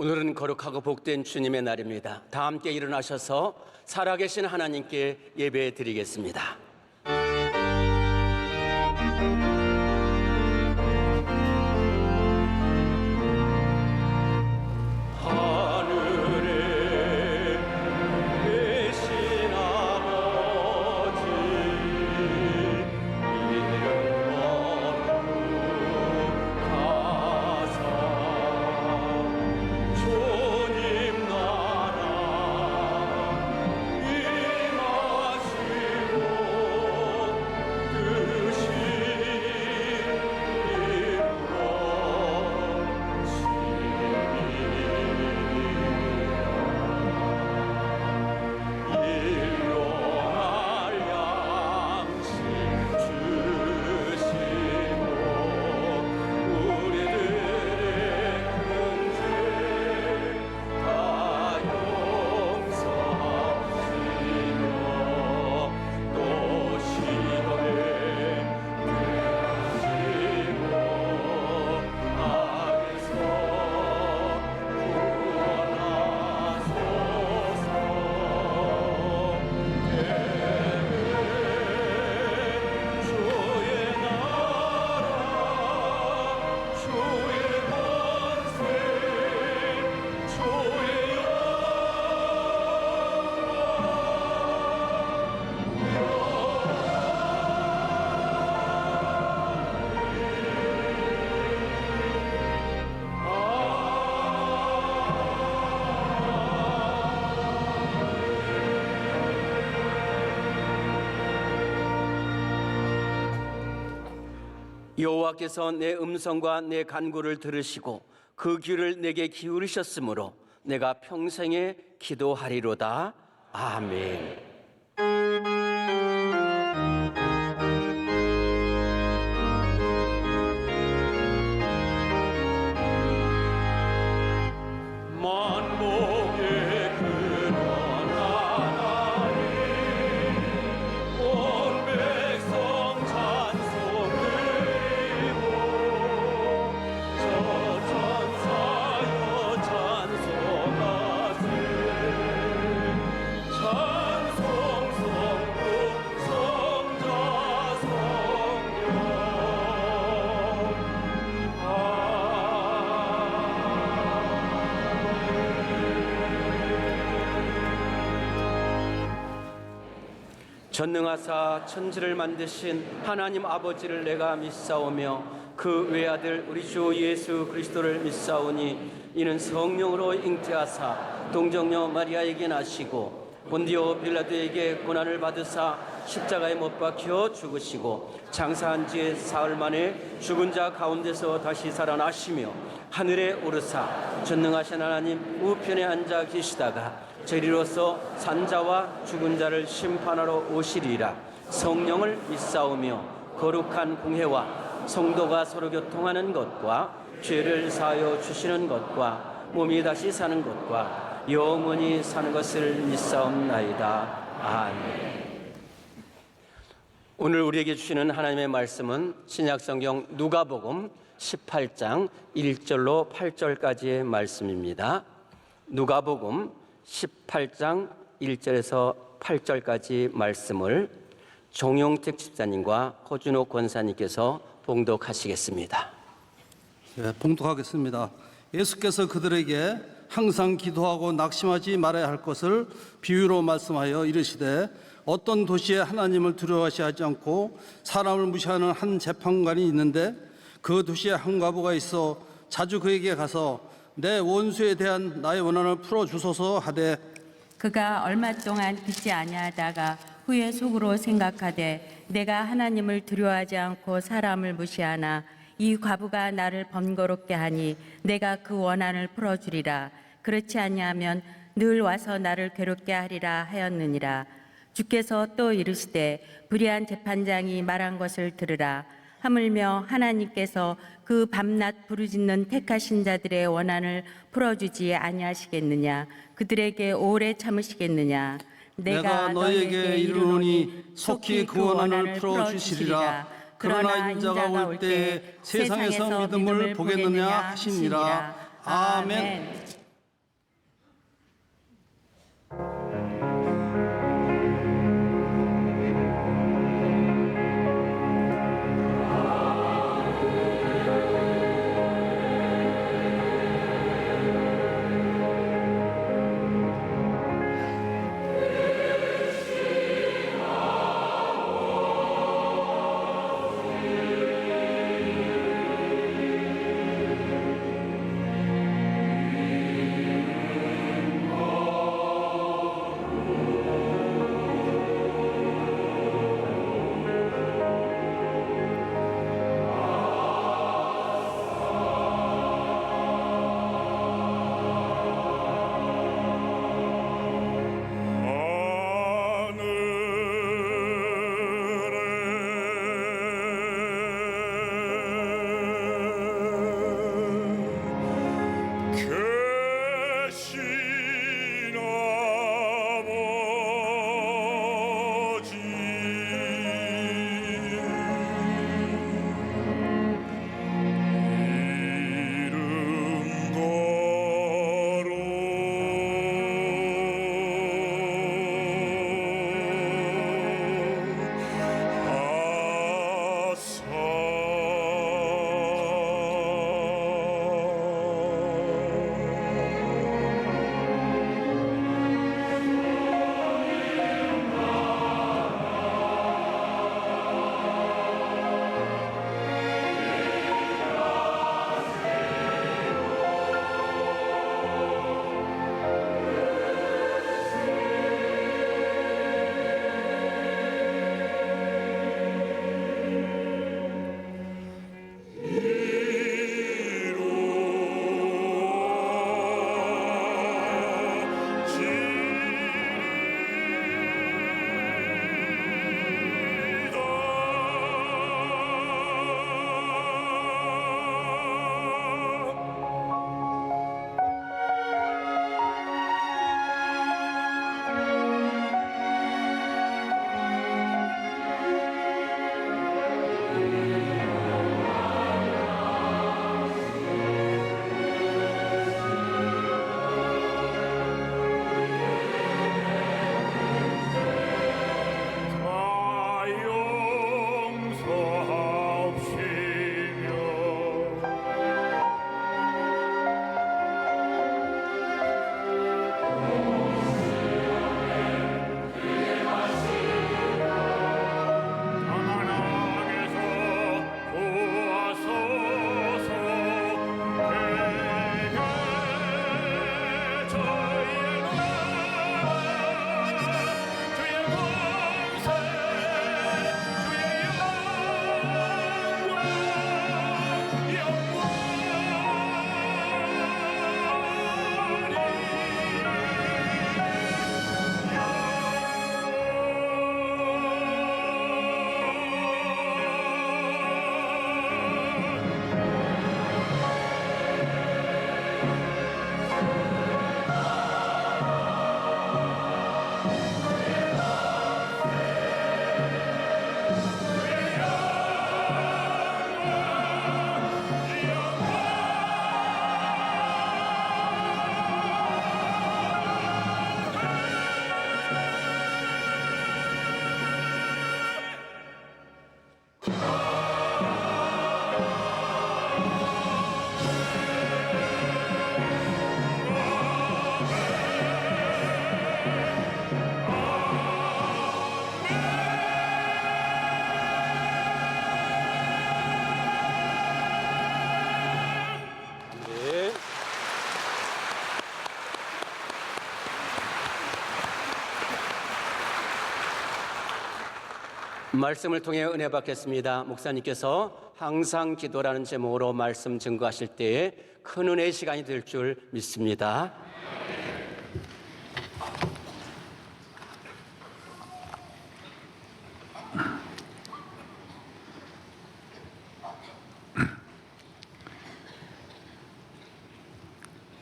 오늘은 거룩하고 복된 주님의 날입니다. 다 함께 일어나셔서 살아계신 하나님께 예배 드리겠습니다. 여호와께서 내 음성과 내 간구를 들으시고 그 귀를 내게 기울이셨으므로 내가 평생에 기도하리로다. 아멘. 전능하사 천지를 만드신 하나님 아버지를 내가 믿사오며 그 외아들 우리 주 예수 그리스도를 믿사오니 이는 성령으로 잉태하사 동정녀 마리아에게 나시고 본디오 빌라도에게 고난을 받으사 십자가에 못 박혀 죽으시고 장사한 지 사흘 만에 죽은 자 가운데서 다시 살아나시며 하늘에 오르사 전능하신 하나님 우편에 앉아 계시다가 저리로서 산자와 죽은 자를 심판하러 오시리라. 성령을 믿사오며 거룩한 공회와 성도가 서로 교통하는 것과 죄를 사하여 주시는 것과 몸이 다시 사는 것과 영원히 사는 것을 믿사옵나이다. 아멘. 오늘 우리에게 주시는 하나님의 말씀은 신약성경 누가복음 18장 1절로 8절까지의 말씀입니다. 누가복음 18장 1절에서 8절까지 말씀을 종용택 집사님과 허준호 권사님께서 봉독하시겠습니다. 네, 봉독하겠습니다. 예수께서 그들에게 항상 기도하고 낙심하지 말아야 할 것을 비유로 말씀하여 이르시되 어떤 도시에 하나님을 두려워하지 않고 사람을 무시하는 한 재판관이 있는데 그 도시에 한 과부가 있어 자주 그에게 가서 내 원수에 대한 나의 원한을 풀어주소서 하되 그가 얼마 동안 듣지 아니하다가 후에 속으로 생각하되 내가 하나님을 두려워하지 않고 사람을 무시하나 이 과부가 나를 번거롭게 하니 내가 그 원한을 풀어주리라. 그렇지 아니하면 늘 와서 나를 괴롭게 하리라 하였느니라. 주께서 또 이르시되 불의한 재판장이 말한 것을 들으라. 하물며 하나님께서 그 밤낮 부르짖는 택하신 자들의 원한을 풀어주지 아니하시겠느냐. 그들에게 오래 참으시겠느냐. 내가 너희에게 이르노니 속히 그 원한을 풀어주시리라. 그러나 인자가 올 때 세상에서 믿음을 보겠느냐 하시니라. 아멘. 말씀을 통해 은혜 받겠습니다. 목사님께서 항상 기도라는 제목으로 말씀 증거하실 때에 큰 은혜의 시간이 될 줄 믿습니다.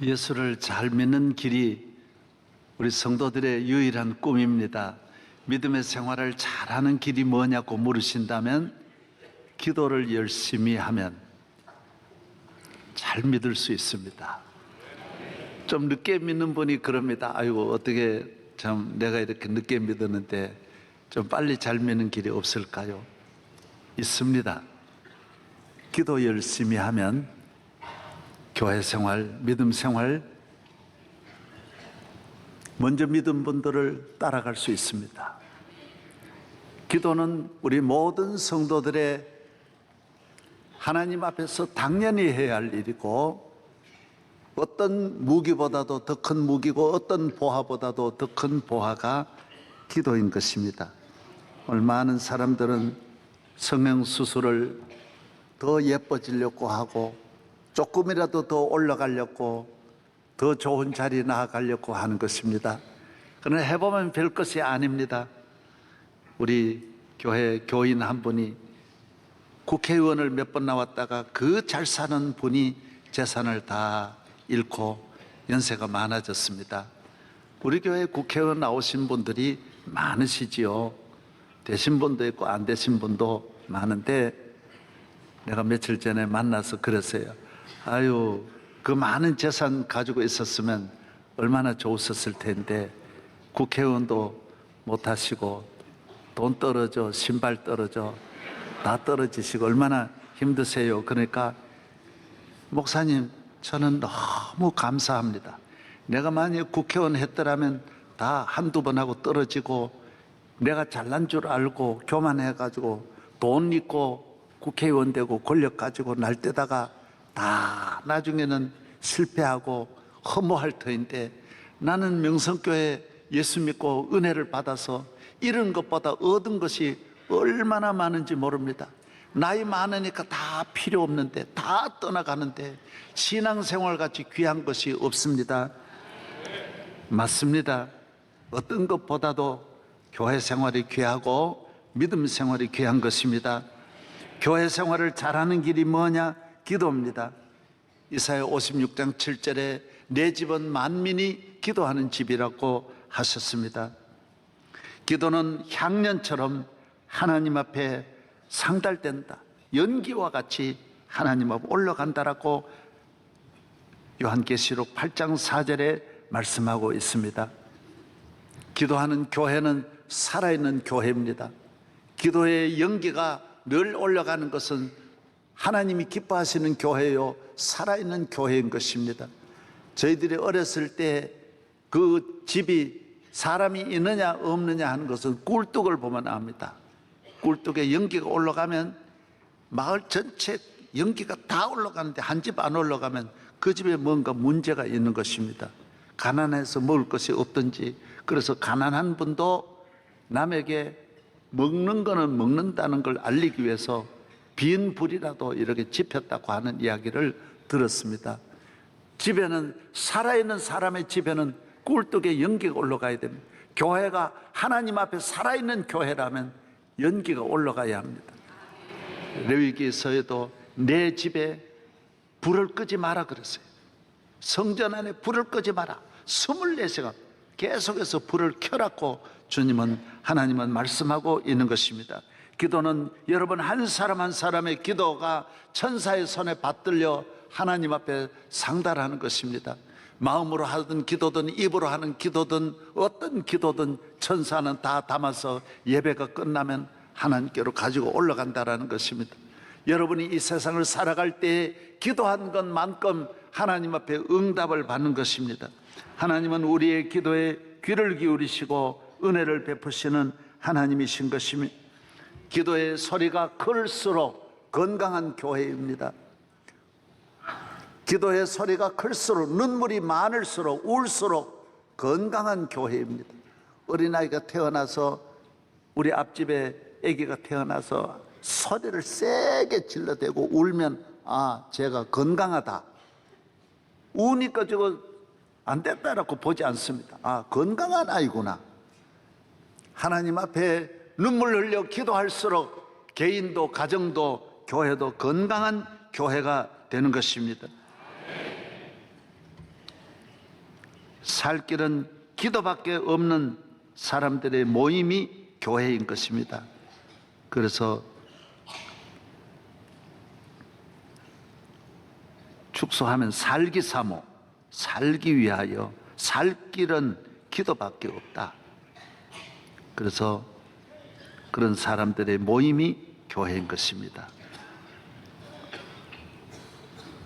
예수를 잘 믿는 길이 우리 성도들의 유일한 꿈입니다. 믿음의 생활을 잘하는 길이 뭐냐고 물으신다면 기도를 열심히 하면 잘 믿을 수 있습니다. 좀 늦게 믿는 분이 그럽니다. 아이고 어떻게 참 내가 이렇게 늦게 믿었는데 좀 빨리 잘 믿는 길이 없을까요? 있습니다. 기도 열심히 하면 교회 생활, 믿음 생활 먼저 믿은 분들을 따라갈 수 있습니다. 기도는 우리 모든 성도들의 하나님 앞에서 당연히 해야 할 일이고 어떤 무기보다도 더 큰 무기고 어떤 보화보다도 더 큰 보화가 기도인 것입니다. 오늘 많은 사람들은 성형수술을 더 예뻐지려고 하고 조금이라도 더 올라가려고 더 좋은 자리에 나아가려고 하는 것입니다. 그러나 해보면 별 것이 아닙니다. 우리 교회 교인 한 분이 국회의원을 몇 번 나왔다가 그 잘 사는 분이 재산을 다 잃고 연세가 많아졌습니다. 우리 교회 국회의원 나오신 분들이 많으시지요. 되신 분도 있고 안 되신 분도 많은데 내가 며칠 전에 만나서 그랬어요. 아유, 그 많은 재산 가지고 있었으면 얼마나 좋았을 텐데 국회의원도 못 하시고 돈 떨어져, 신발 떨어져, 다 떨어지시고 얼마나 힘드세요. 그러니까 목사님, 저는 너무 감사합니다. 내가 만약 국회의원 했더라면 다 한두 번 하고 떨어지고 내가 잘난 줄 알고 교만해가지고 돈 있고 국회의원 되고 권력 가지고 날 때다가 다 나중에는 실패하고 허무할 터인데 나는 명성교회 예수 믿고 은혜를 받아서 이런 것보다 얻은 것이 얼마나 많은지 모릅니다. 나이 많으니까 다 필요 없는데 다 떠나가는데 신앙생활같이 귀한 것이 없습니다. 맞습니다. 어떤 것보다도 교회 생활이 귀하고 믿음 생활이 귀한 것입니다. 교회 생활을 잘하는 길이 뭐냐? 기도입니다. 이사야 56장 7절에 내 집은 만민이 기도하는 집이라고 하셨습니다. 기도는 향년처럼 하나님 앞에 상달된다. 연기와 같이 하나님 앞에 올라간다라고 요한계시록 8장 4절에 말씀하고 있습니다. 기도하는 교회는 살아있는 교회입니다. 기도의 연기가 늘 올라가는 것은 하나님이 기뻐하시는 교회요, 살아있는 교회인 것입니다. 저희들이 어렸을 때 그 집이 사람이 있느냐 없느냐 하는 것은 꿀뚝을 보면 압니다. 꿀뚝에 연기가 올라가면 마을 전체 연기가 다 올라가는데 한 집 안 올라가면 그 집에 뭔가 문제가 있는 것입니다. 가난해서 먹을 것이 없든지, 그래서 가난한 분도 남에게 먹는 거는 먹는다는 걸 알리기 위해서 빈 불이라도 이렇게 지폈다고 하는 이야기를 들었습니다. 집에는, 살아있는 사람의 집에는 꿀뚝에 연기가 올라가야 됩니다. 교회가 하나님 앞에 살아있는 교회라면 연기가 올라가야 합니다. 레위기서에도 내 집에 불을 끄지 마라 그랬어요. 성전 안에 불을 끄지 마라. 24시간 계속해서 불을 켜라고 하나님은 말씀하고 있는 것입니다. 기도는 여러분 한 사람 한 사람의 기도가 천사의 손에 받들려 하나님 앞에 상달하는 것입니다. 마음으로 하든 기도든 입으로 하는 기도든 어떤 기도든 천사는 다 담아서 예배가 끝나면 하나님께로 가지고 올라간다라는 것입니다. 여러분이 이 세상을 살아갈 때 기도한 것만큼 하나님 앞에 응답을 받는 것입니다. 하나님은 우리의 기도에 귀를 기울이시고 은혜를 베푸시는 하나님이신 것입니다. 기도의 소리가 클수록 건강한 교회입니다. 기도의 소리가 클수록, 눈물이 많을수록, 울수록 건강한 교회입니다. 어린아이가 태어나서 우리 앞집에 아기가 태어나서 소리를 세게 질러대고 울면 제가 건강하다. 우니까 저거 안 됐다라고 보지 않습니다. 건강한 아이구나. 하나님 앞에 눈물 흘려 기도할수록 개인도 가정도 교회도 건강한 교회가 되는 것입니다. 살 길은 기도밖에 없는 사람들의 모임이 교회인 것입니다. 그래서 축소하면 살기 사모, 살기 위하여 살 길은 기도밖에 없다. 그래서 그런 사람들의 모임이 교회인 것입니다.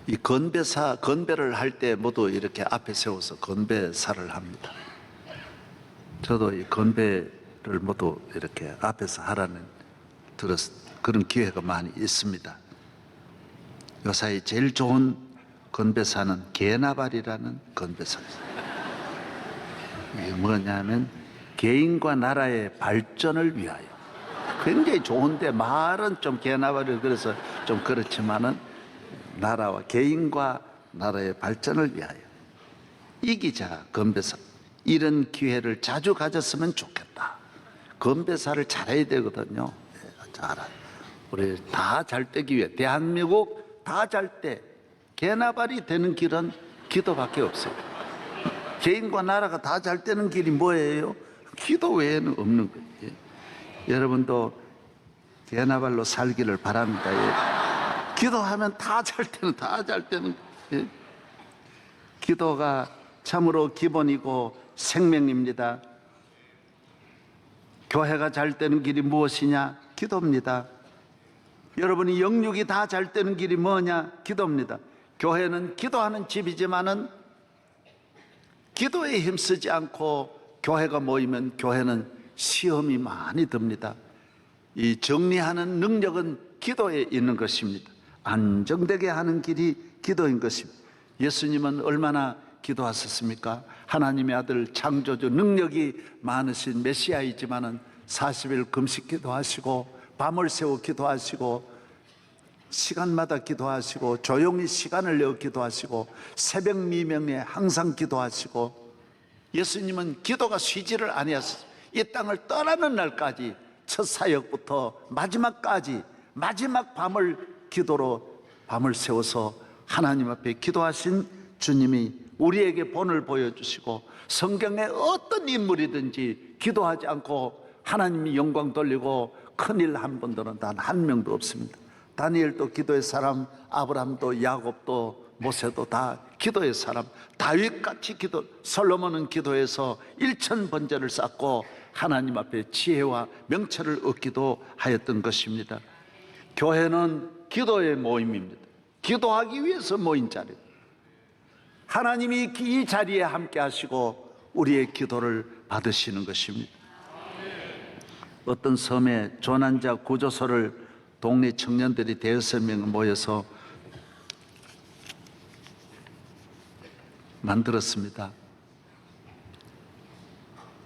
이 건배를 할 때 모두 이렇게 앞에 세워서 건배사를 합니다. 저도 이 건배를 모두 이렇게 앞에서 하라는 그런 기회가 많이 있습니다. 요사이 제일 좋은 건배사는 개나발이라는 건배사입니다. 이게 뭐냐면 개인과 나라의 발전을 위하여. 굉장히 좋은데 말은 좀 개나발이 그래서 좀 그렇지만은 나라와 개인과 나라의 발전을 위하여 이기자 건배사. 이런 기회를 자주 가졌으면 좋겠다. 건배사를 잘해야 되거든요. 우리 다 잘 되기 위해 대한민국 다 잘 때 개나발이 되는 길은 기도밖에 없어요. 개인과 나라가 다 잘 되는 길이 뭐예요? 기도 외에는 없는 거예요. 여러분도 개나발로 살기를 바랍니다. 기도하면 다 잘 되는 거예요. 기도가 참으로 기본이고 생명입니다. 교회가 잘 되는 길이 무엇이냐? 기도입니다. 여러분이 영육이 다 잘 되는 길이 뭐냐? 기도입니다. 교회는 기도하는 집이지만은 기도에 힘쓰지 않고 교회가 모이면 교회는 시험이 많이 듭니다. 이 정리하는 능력은 기도에 있는 것입니다. 안정되게 하는 길이 기도인 것입니다. 예수님은 얼마나 기도하셨습니까? 하나님의 아들 창조주 능력이 많으신 메시아이지만은 40일 금식 기도하시고 밤을 새워 기도하시고 시간마다 기도하시고 조용히 시간을 내어 기도하시고 새벽 미명에 항상 기도하시고 예수님은 기도가 쉬지를 아니하셨어요. 이 땅을 떠나는 날까지 첫 사역부터 마지막까지 마지막 밤을 기도로 밤을 세워서 하나님 앞에 기도하신 주님이 우리에게 본을 보여주시고 성경의 어떤 인물이든지 기도하지 않고 하나님이 영광 돌리고 큰일 한 분들은 단 한 명도 없습니다. 다니엘도 기도의 사람, 아브라함도 야곱도 모세도 다 기도의 사람, 다윗같이 솔로몬은 기도해서 1000번제를 쌓고 하나님 앞에 지혜와 명철을 얻기도 하였던 것입니다. 교회는 기도의 모임입니다. 기도하기 위해서 모인 자리입니다. 하나님이 이 자리에 함께 하시고 우리의 기도를 받으시는 것입니다. 어떤 섬에 조난자 구조소를 동네 청년들이 5명 모여서 만들었습니다.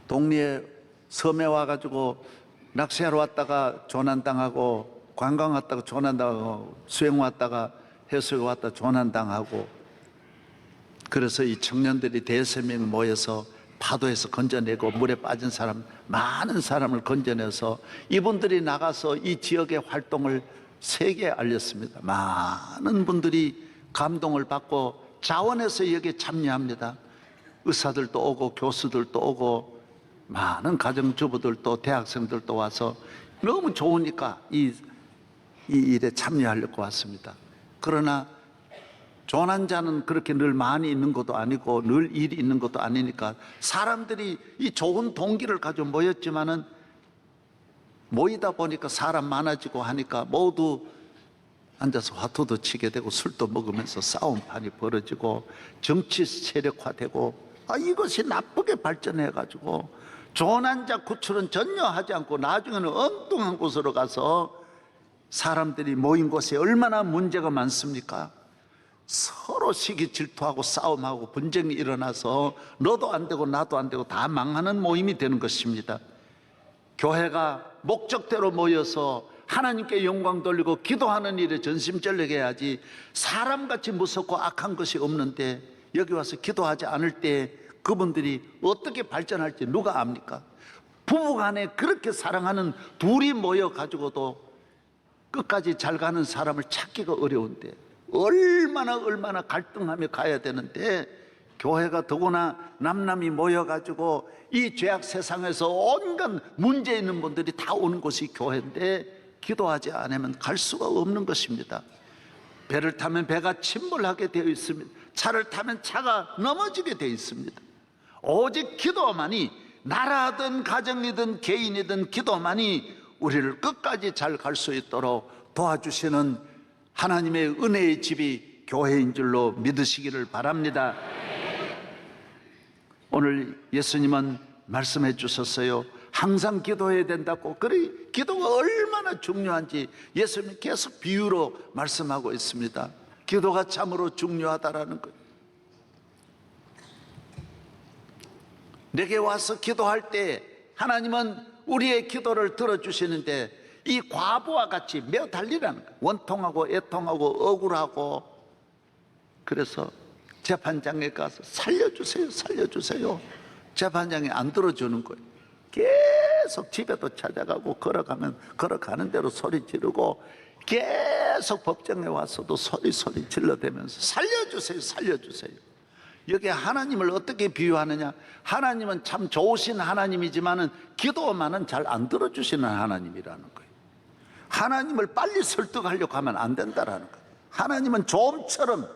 동네 섬에 와가지고 낚시하러 왔다가 조난당하고 관광 왔다가 조난당하고 수영 왔다가 해수욕 왔다가 조난당하고 그래서 이 청년들이 5명 모여서 파도에서 건져내고 물에 빠진 사람 많은 사람을 건져내서 이분들이 나가서 이 지역의 활동을 세계에 알렸습니다. 많은 분들이 감동을 받고 자원해서 여기에 참여합니다. 의사들도 오고 교수들도 오고 많은 가정주부들도 대학생들도 와서 너무 좋으니까 이 일에 참여하려고 왔습니다. 그러나 조난자는 그렇게 늘 많이 있는 것도 아니고 늘 일이 있는 것도 아니니까 사람들이 이 좋은 동기를 가지고 모였지만은 모이다 보니까 사람 많아지고 하니까 모두 앉아서 화투도 치게 되고 술도 먹으면서 싸움판이 벌어지고 정치 세력화되고 이것이 나쁘게 발전해 가지고 조난자 구출은 전혀 하지 않고 나중에는 엉뚱한 곳으로 가서 사람들이 모인 곳에 얼마나 문제가 많습니까? 서로 시기 질투하고 싸움하고 분쟁이 일어나서 너도 안 되고 나도 안 되고 다 망하는 모임이 되는 것입니다. 교회가 목적대로 모여서 하나님께 영광 돌리고 기도하는 일에 전심전력해야지, 사람같이 무섭고 악한 것이 없는데 여기 와서 기도하지 않을 때 그분들이 어떻게 발전할지 누가 압니까? 부부간에 그렇게 사랑하는 둘이 모여가지고도 끝까지 잘 가는 사람을 찾기가 어려운데 얼마나 갈등하며 가야 되는데, 교회가 더구나 남남이 모여가지고 이 죄악 세상에서 온갖 문제 있는 분들이 다 오는 곳이 교회인데 기도하지 않으면 갈 수가 없는 것입니다. 배를 타면 배가 침몰하게 되어 있습니다. 차를 타면 차가 넘어지게 되어 있습니다. 오직 기도만이, 나라든 가정이든 개인이든 기도만이 우리를 끝까지 잘 갈 수 있도록 도와주시는 하나님의 은혜의 집이 교회인 줄로 믿으시기를 바랍니다. 오늘 예수님은 말씀해 주셨어요. 항상 기도해야 된다고. 그래, 기도가 얼마나 중요한지 예수님이 계속 비유로 말씀하고 있습니다. 기도가 참으로 중요하다라는 것. 내게 와서 기도할 때 하나님은 우리의 기도를 들어주시는데, 이 과부와 같이 매어 달리라는 거예요. 원통하고 애통하고 억울하고, 그래서 재판장에 가서 살려주세요, 살려주세요. 재판장이 안 들어주는 거예요. 계속 집에도 찾아가고, 걸어가면 걸어가는 대로 소리 지르고, 계속 법정에 와서도 소리 질러대면서 살려주세요, 살려주세요. 여기 하나님을 어떻게 비유하느냐? 하나님은 참 좋으신 하나님이지만은 기도만은 잘 안 들어주시는 하나님이라는 거예요. 하나님을 빨리 설득하려고 하면 안 된다라는 거예요. 하나님은 좀처럼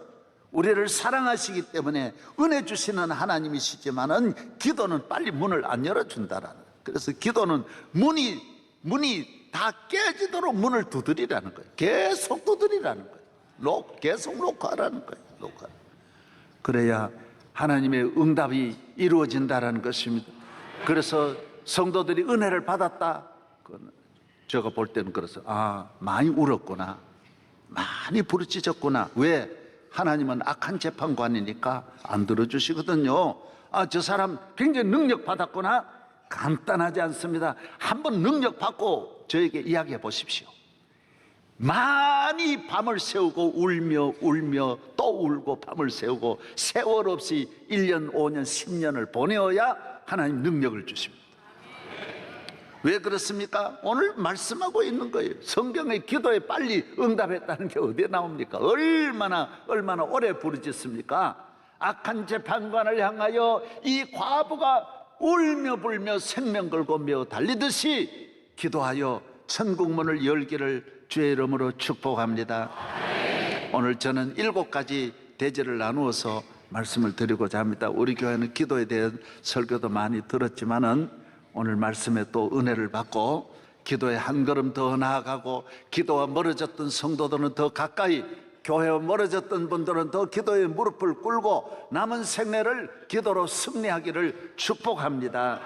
우리를 사랑하시기 때문에 은혜 주시는 하나님이시지만은 기도는 빨리 문을 안 열어준다라는 거예요. 그래서 기도는 문이 다 깨지도록 문을 두드리라는 거예요. 계속 두드리라는 거예요. 계속 녹화하라는 거예요. 녹화. 그래야 하나님의 응답이 이루어진다라는 것입니다. 그래서 성도들이 은혜를 받았다, 제가 볼 때는 그래서 많이 울었구나, 많이 부르짖었구나. 왜? 하나님은 악한 재판관이니까 안 들어주시거든요. 저 사람 굉장히 능력 받았구나. 간단하지 않습니다. 한번 능력 받고 저에게 이야기해 보십시오. 많이 밤을 새우고 울며 또 울고 밤을 새우고 세월 없이 1년, 5년, 10년을 보내어야 하나님 능력을 주십니다. 왜 그렇습니까? 오늘 말씀하고 있는 거예요. 성경의 기도에 빨리 응답했다는 게 어디에 나옵니까? 얼마나 오래 부르짖습니까? 악한 재판관을 향하여 이 과부가 울며 불며 생명 걸고 매어 달리듯이 기도하여 천국문을 열기를 주의 이름으로 축복합니다. 오늘 저는 7가지 대제를 나누어서 말씀을 드리고자 합니다. 우리 교회는 기도에 대한 설교도 많이 들었지만은 오늘 말씀에 또 은혜를 받고 기도에 한 걸음 더 나아가고, 기도와 멀어졌던 성도들은 더 가까이, 교회와 멀어졌던 분들은 더 기도에 무릎을 꿇고 남은 생애를 기도로 승리하기를 축복합니다.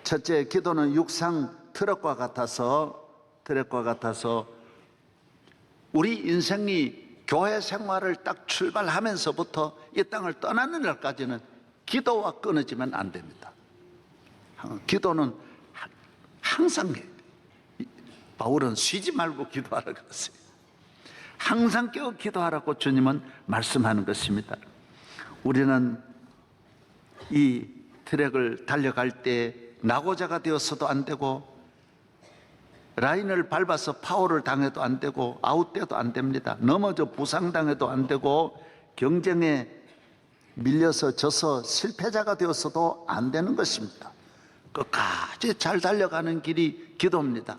첫째, 기도는 육상 트럭과 같아서 우리 인생이 교회 생활을 딱 출발하면서부터 이 땅을 떠나는 날까지는 기도와 끊어지면 안 됩니다. 기도는 항상 해. 바울은 쉬지 말고 기도하라 그랬어요. 항상 깨어 기도하라고 주님은 말씀하는 것입니다. 우리는 이 트랙을 달려갈 때 낙오자가 되어서도 안 되고, 라인을 밟아서 파울을 당해도 안 되고, 아웃돼도 안 됩니다. 넘어져 부상당해도 안 되고, 경쟁에 밀려서 져서 실패자가 되어서도 안 되는 것입니다. 끝까지 잘 달려가는 길이 기도입니다.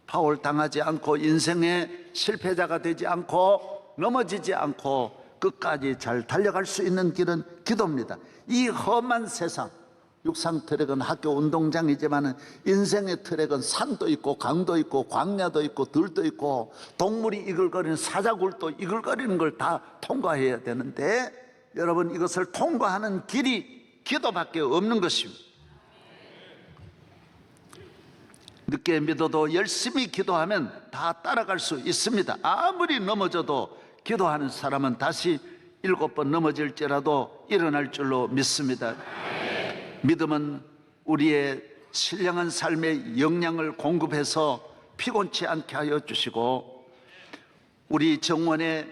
파울 당하지 않고, 인생의 실패자가 되지 않고, 넘어지지 않고 끝까지 잘 달려갈 수 있는 길은 기도입니다. 이 험한 세상, 육상 트랙은 학교 운동장이지만 인생의 트랙은 산도 있고 강도 있고 광야도 있고 들도 있고 동물이 이글거리는 사자굴도 이글거리는 걸 다 통과해야 되는데, 여러분, 이것을 통과하는 길이 기도밖에 없는 것입니다. 늦게 믿어도 열심히 기도하면 다 따라갈 수 있습니다. 아무리 넘어져도 기도하는 사람은 다시 7번 넘어질지라도 일어날 줄로 믿습니다. 믿음은 우리의 신령한 삶의 영양을 공급해서 피곤치 않게 하여 주시고, 우리 정원에,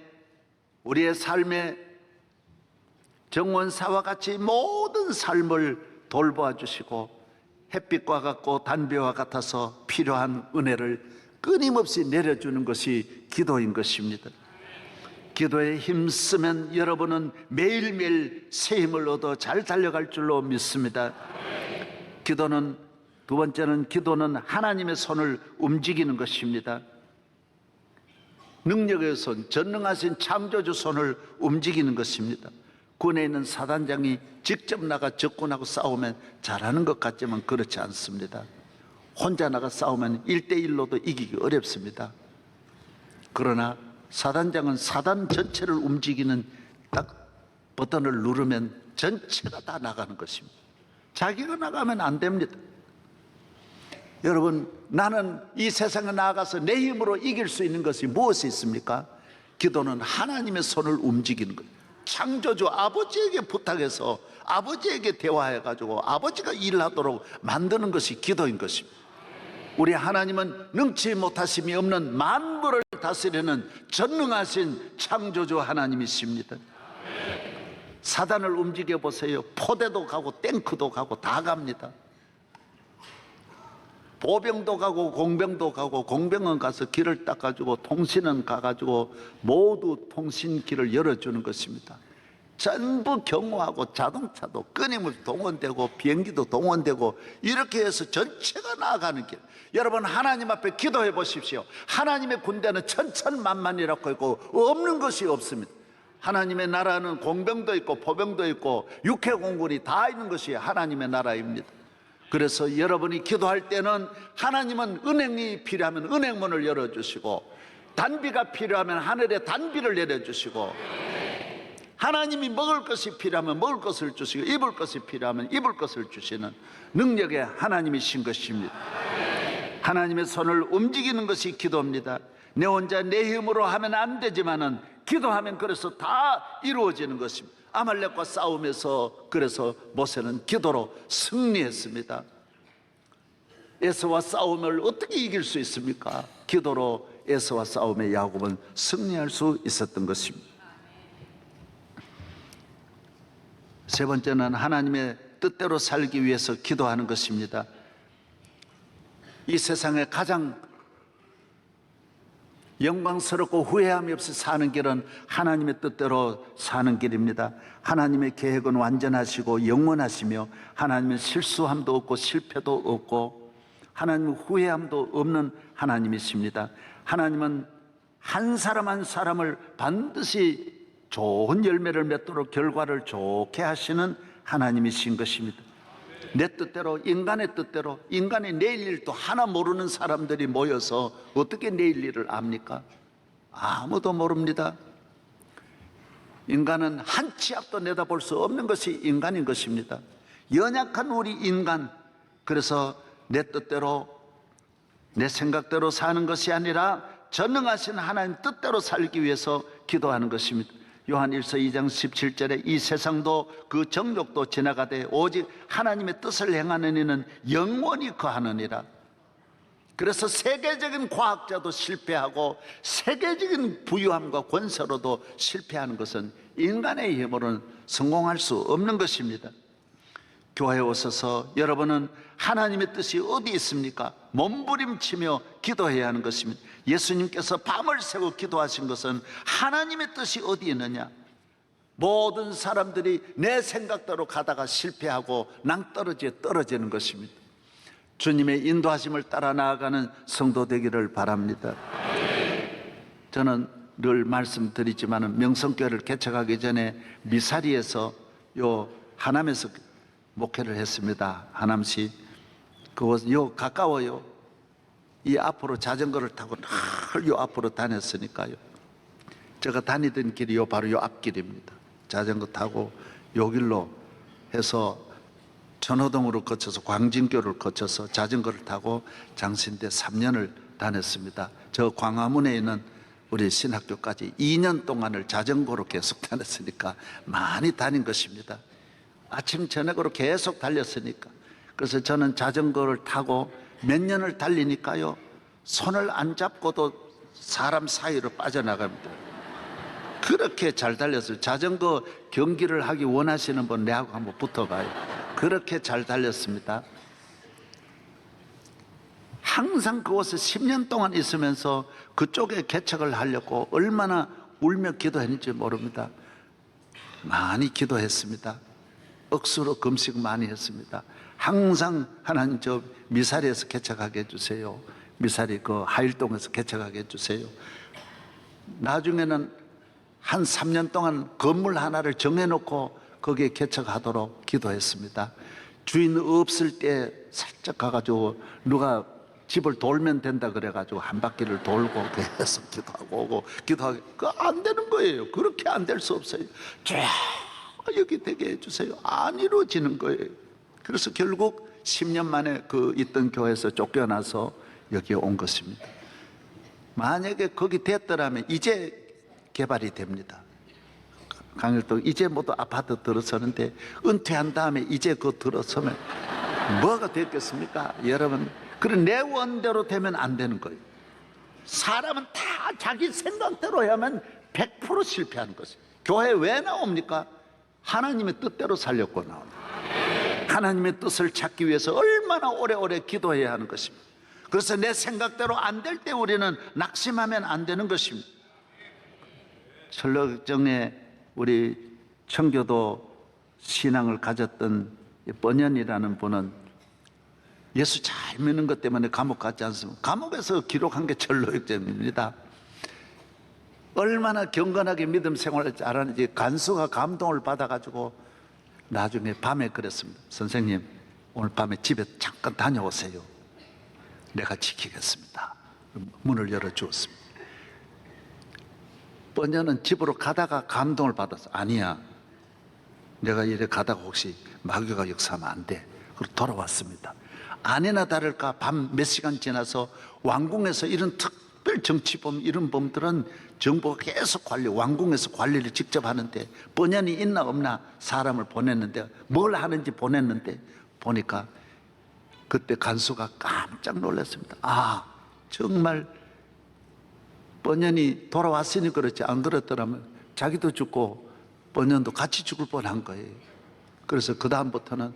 우리의 삶에 정원사와 같이 모든 삶을 돌보아 주시고, 햇빛과 같고 단비와 같아서 필요한 은혜를 끊임없이 내려주는 것이 기도인 것입니다. 기도에 힘쓰면 여러분은 매일매일 새 힘을 얻어 잘 달려갈 줄로 믿습니다. 기도는, 두 번째는, 기도는 하나님의 손을 움직이는 것입니다. 능력의 손, 전능하신 창조주 손을 움직이는 것입니다. 군에 있는 사단장이 직접 나가 적군하고 싸우면 잘하는 것 같지만 그렇지 않습니다. 혼자 나가 싸우면 1대1로도 이기기 어렵습니다. 그러나 사단장은 사단 전체를 움직이는 딱 버튼을 누르면 전체가 다 나가는 것입니다. 자기가 나가면 안 됩니다. 여러분, 나는 이 세상에 나아가서 내 힘으로 이길 수 있는 것이 무엇이 있습니까? 기도는 하나님의 손을 움직이는 거예요. 창조주 아버지에게 부탁해서 아버지에게 대화해가지고 아버지가 일하도록 만드는 것이 기도인 것입니다. 우리 하나님은 능치 못하심이 없는 만물을 다스리는 전능하신 창조주 하나님이십니다. 사단을 움직여 보세요. 포대도 가고 탱크도 가고 다 갑니다. 보병도 가고 공병도 가고, 공병은 가서 길을 닦아주고 통신은 가가지고 모두 통신길을 열어주는 것입니다. 전부 경호하고 자동차도 끊임없이 동원되고 비행기도 동원되고 이렇게 해서 전체가 나아가는 길. 여러분, 하나님 앞에 기도해 보십시오. 하나님의 군대는 천천만만이라고 있고 없는 것이 없습니다. 하나님의 나라는 공병도 있고 포병도 있고 육해공군이 다 있는 것이 하나님의 나라입니다. 그래서 여러분이 기도할 때는 하나님은 은행이 필요하면 은행문을 열어주시고, 단비가 필요하면 하늘에 단비를 내려주시고, 하나님이 먹을 것이 필요하면 먹을 것을 주시고, 입을 것이 필요하면 입을 것을 주시는 능력의 하나님이신 것입니다. 하나님의 손을 움직이는 것이 기도입니다. 내 혼자 내 힘으로 하면 안 되지만은 기도하면 그래서 다 이루어지는 것입니다. 아말렉과 싸우면서 그래서 모세는 기도로 승리했습니다. 에서와 싸움을 어떻게 이길 수 있습니까? 기도로 에서와 싸움에 야곱은 승리할 수 있었던 것입니다. 세 번째는 하나님의 뜻대로 살기 위해서 기도하는 것입니다. 이 세상에 가장 영광스럽고 후회함이 없이 사는 길은 하나님의 뜻대로 사는 길입니다. 하나님의 계획은 완전하시고 영원하시며, 하나님은 실수함도 없고 실패도 없고 하나님은 후회함도 없는 하나님이십니다. 하나님은 한 사람 한 사람을 반드시 좋은 열매를 맺도록 결과를 좋게 하시는 하나님이신 것입니다. 내 뜻대로, 인간의 뜻대로, 인간의 내일 일도 하나 모르는 사람들이 모여서 어떻게 내일 일을 압니까? 아무도 모릅니다. 인간은 한 치 앞도 내다볼 수 없는 것이 인간인 것입니다. 연약한 우리 인간, 그래서 내 뜻대로 내 생각대로 사는 것이 아니라 전능하신 하나님 뜻대로 살기 위해서 기도하는 것입니다. 요한 1서 2장 17절에 이 세상도 그 정욕도 지나가되 오직 하나님의 뜻을 행하는 이는 영원히 거하느니라. 그래서 세계적인 과학자도 실패하고 세계적인 부유함과 권세로도 실패하는 것은 인간의 힘으로는 성공할 수 없는 것입니다. 교회에 오셔서 여러분은 하나님의 뜻이 어디 있습니까? 몸부림치며 기도해야 하는 것입니다. 예수님께서 밤을 새고 기도하신 것은 하나님의 뜻이 어디 있느냐? 모든 사람들이 내 생각대로 가다가 실패하고 낭떠러지에 떨어지는 것입니다. 주님의 인도하심을 따라 나아가는 성도 되기를 바랍니다. 저는 늘 말씀드리지만 명성교회를 개척하기 전에 미사리에서 하남에서 목회를 했습니다. 하남시. 그곳 가까워요. 이 앞으로 자전거를 타고 늘 요 앞으로 다녔으니까요. 제가 다니던 길이 바로 요 앞길입니다. 자전거 타고 요 길로 해서 전호동으로 거쳐서 광진교를 거쳐서 자전거를 타고 장신대 3년을 다녔습니다. 저 광화문에 있는 우리 신학교까지 2년 동안을 자전거로 계속 다녔으니까 많이 다닌 것입니다. 아침 저녁으로 계속 달렸으니까. 그래서 저는 자전거를 타고 몇 년을 달리니까요, 손을 안 잡고도 사람 사이로 빠져나갑니다. 그렇게 잘 달렸어요. 자전거 경기를 하기 원하시는 분 내하고 한번 붙어봐요. 그렇게 잘 달렸습니다. 항상 그곳에 10년 동안 있으면서 그쪽에 개척을 하려고 얼마나 울며 기도했는지 모릅니다. 많이 기도했습니다. 억수로 금식 많이 했습니다. 항상 하나님 저 미사리에서 개척하게 해주세요. 미사리 그 하일동에서 개척하게 해주세요. 나중에는 한 3년 동안 건물 하나를 정해놓고 거기에 개척하도록 기도했습니다. 주인 없을 때 살짝 가가지고 누가 집을 돌면 된다 그래가지고 한 바퀴를 돌고 계속 기도하고 오고 기도하고, 안 되는 거예요. 그렇게 안 될 수 없어요. 쫙 여기 되게 해주세요. 안 이루어지는 거예요. 그래서 결국 10년 만에 그 있던 교회에서 쫓겨나서 여기에 온 것입니다. 만약에 거기 됐더라면 이제 개발이 됩니다. 강일동 이제 모두 아파트 들어서는데 은퇴한 다음에 이제 그 들어서면 뭐가 됐겠습니까? 여러분, 그런 내 원대로 되면 안 되는 거예요. 사람은 다 자기 생각대로 하면 100% 실패하는 것이에요. 교회 왜 나옵니까? 하나님의 뜻대로 살려고 나옵니다. 하나님의 뜻을 찾기 위해서 얼마나 오래오래 기도해야 하는 것입니다. 그래서 내 생각대로 안 될 때 우리는 낙심하면 안 되는 것입니다. 철로정에 우리 청교도 신앙을 가졌던 번연이라는 분은 예수 잘 믿는 것 때문에 감옥 갔지 않습니까? 감옥에서 기록한 게 철로역정입니다. 얼마나 경건하게 믿음 생활을 잘하는지 간수가 감동을 받아가지고 나중에 밤에 그랬습니다. 선생님, 오늘 밤에 집에 잠깐 다녀오세요. 내가 지키겠습니다. 문을 열어주었습니다. 번연은 집으로 가다가 감동을 받았어. 아니야, 내가 이래 가다가 혹시 마귀가 역사하면 안 돼. 그리고 돌아왔습니다. 아니나 다를까 밤 몇 시간 지나서 왕궁에서 이런 특별 정치범 이런 범들은 정부가 계속 왕궁에서 관리를 직접 하는데 번연이 있나 없나 사람을 보냈는데 뭘 하는지 보냈는데 보니까 그때 간수가 깜짝 놀랐습니다. 아, 정말 번연이 돌아왔으니 그렇지, 안 그랬더라면 자기도 죽고 번연도 같이 죽을 뻔한 거예요. 그래서 그 다음부터는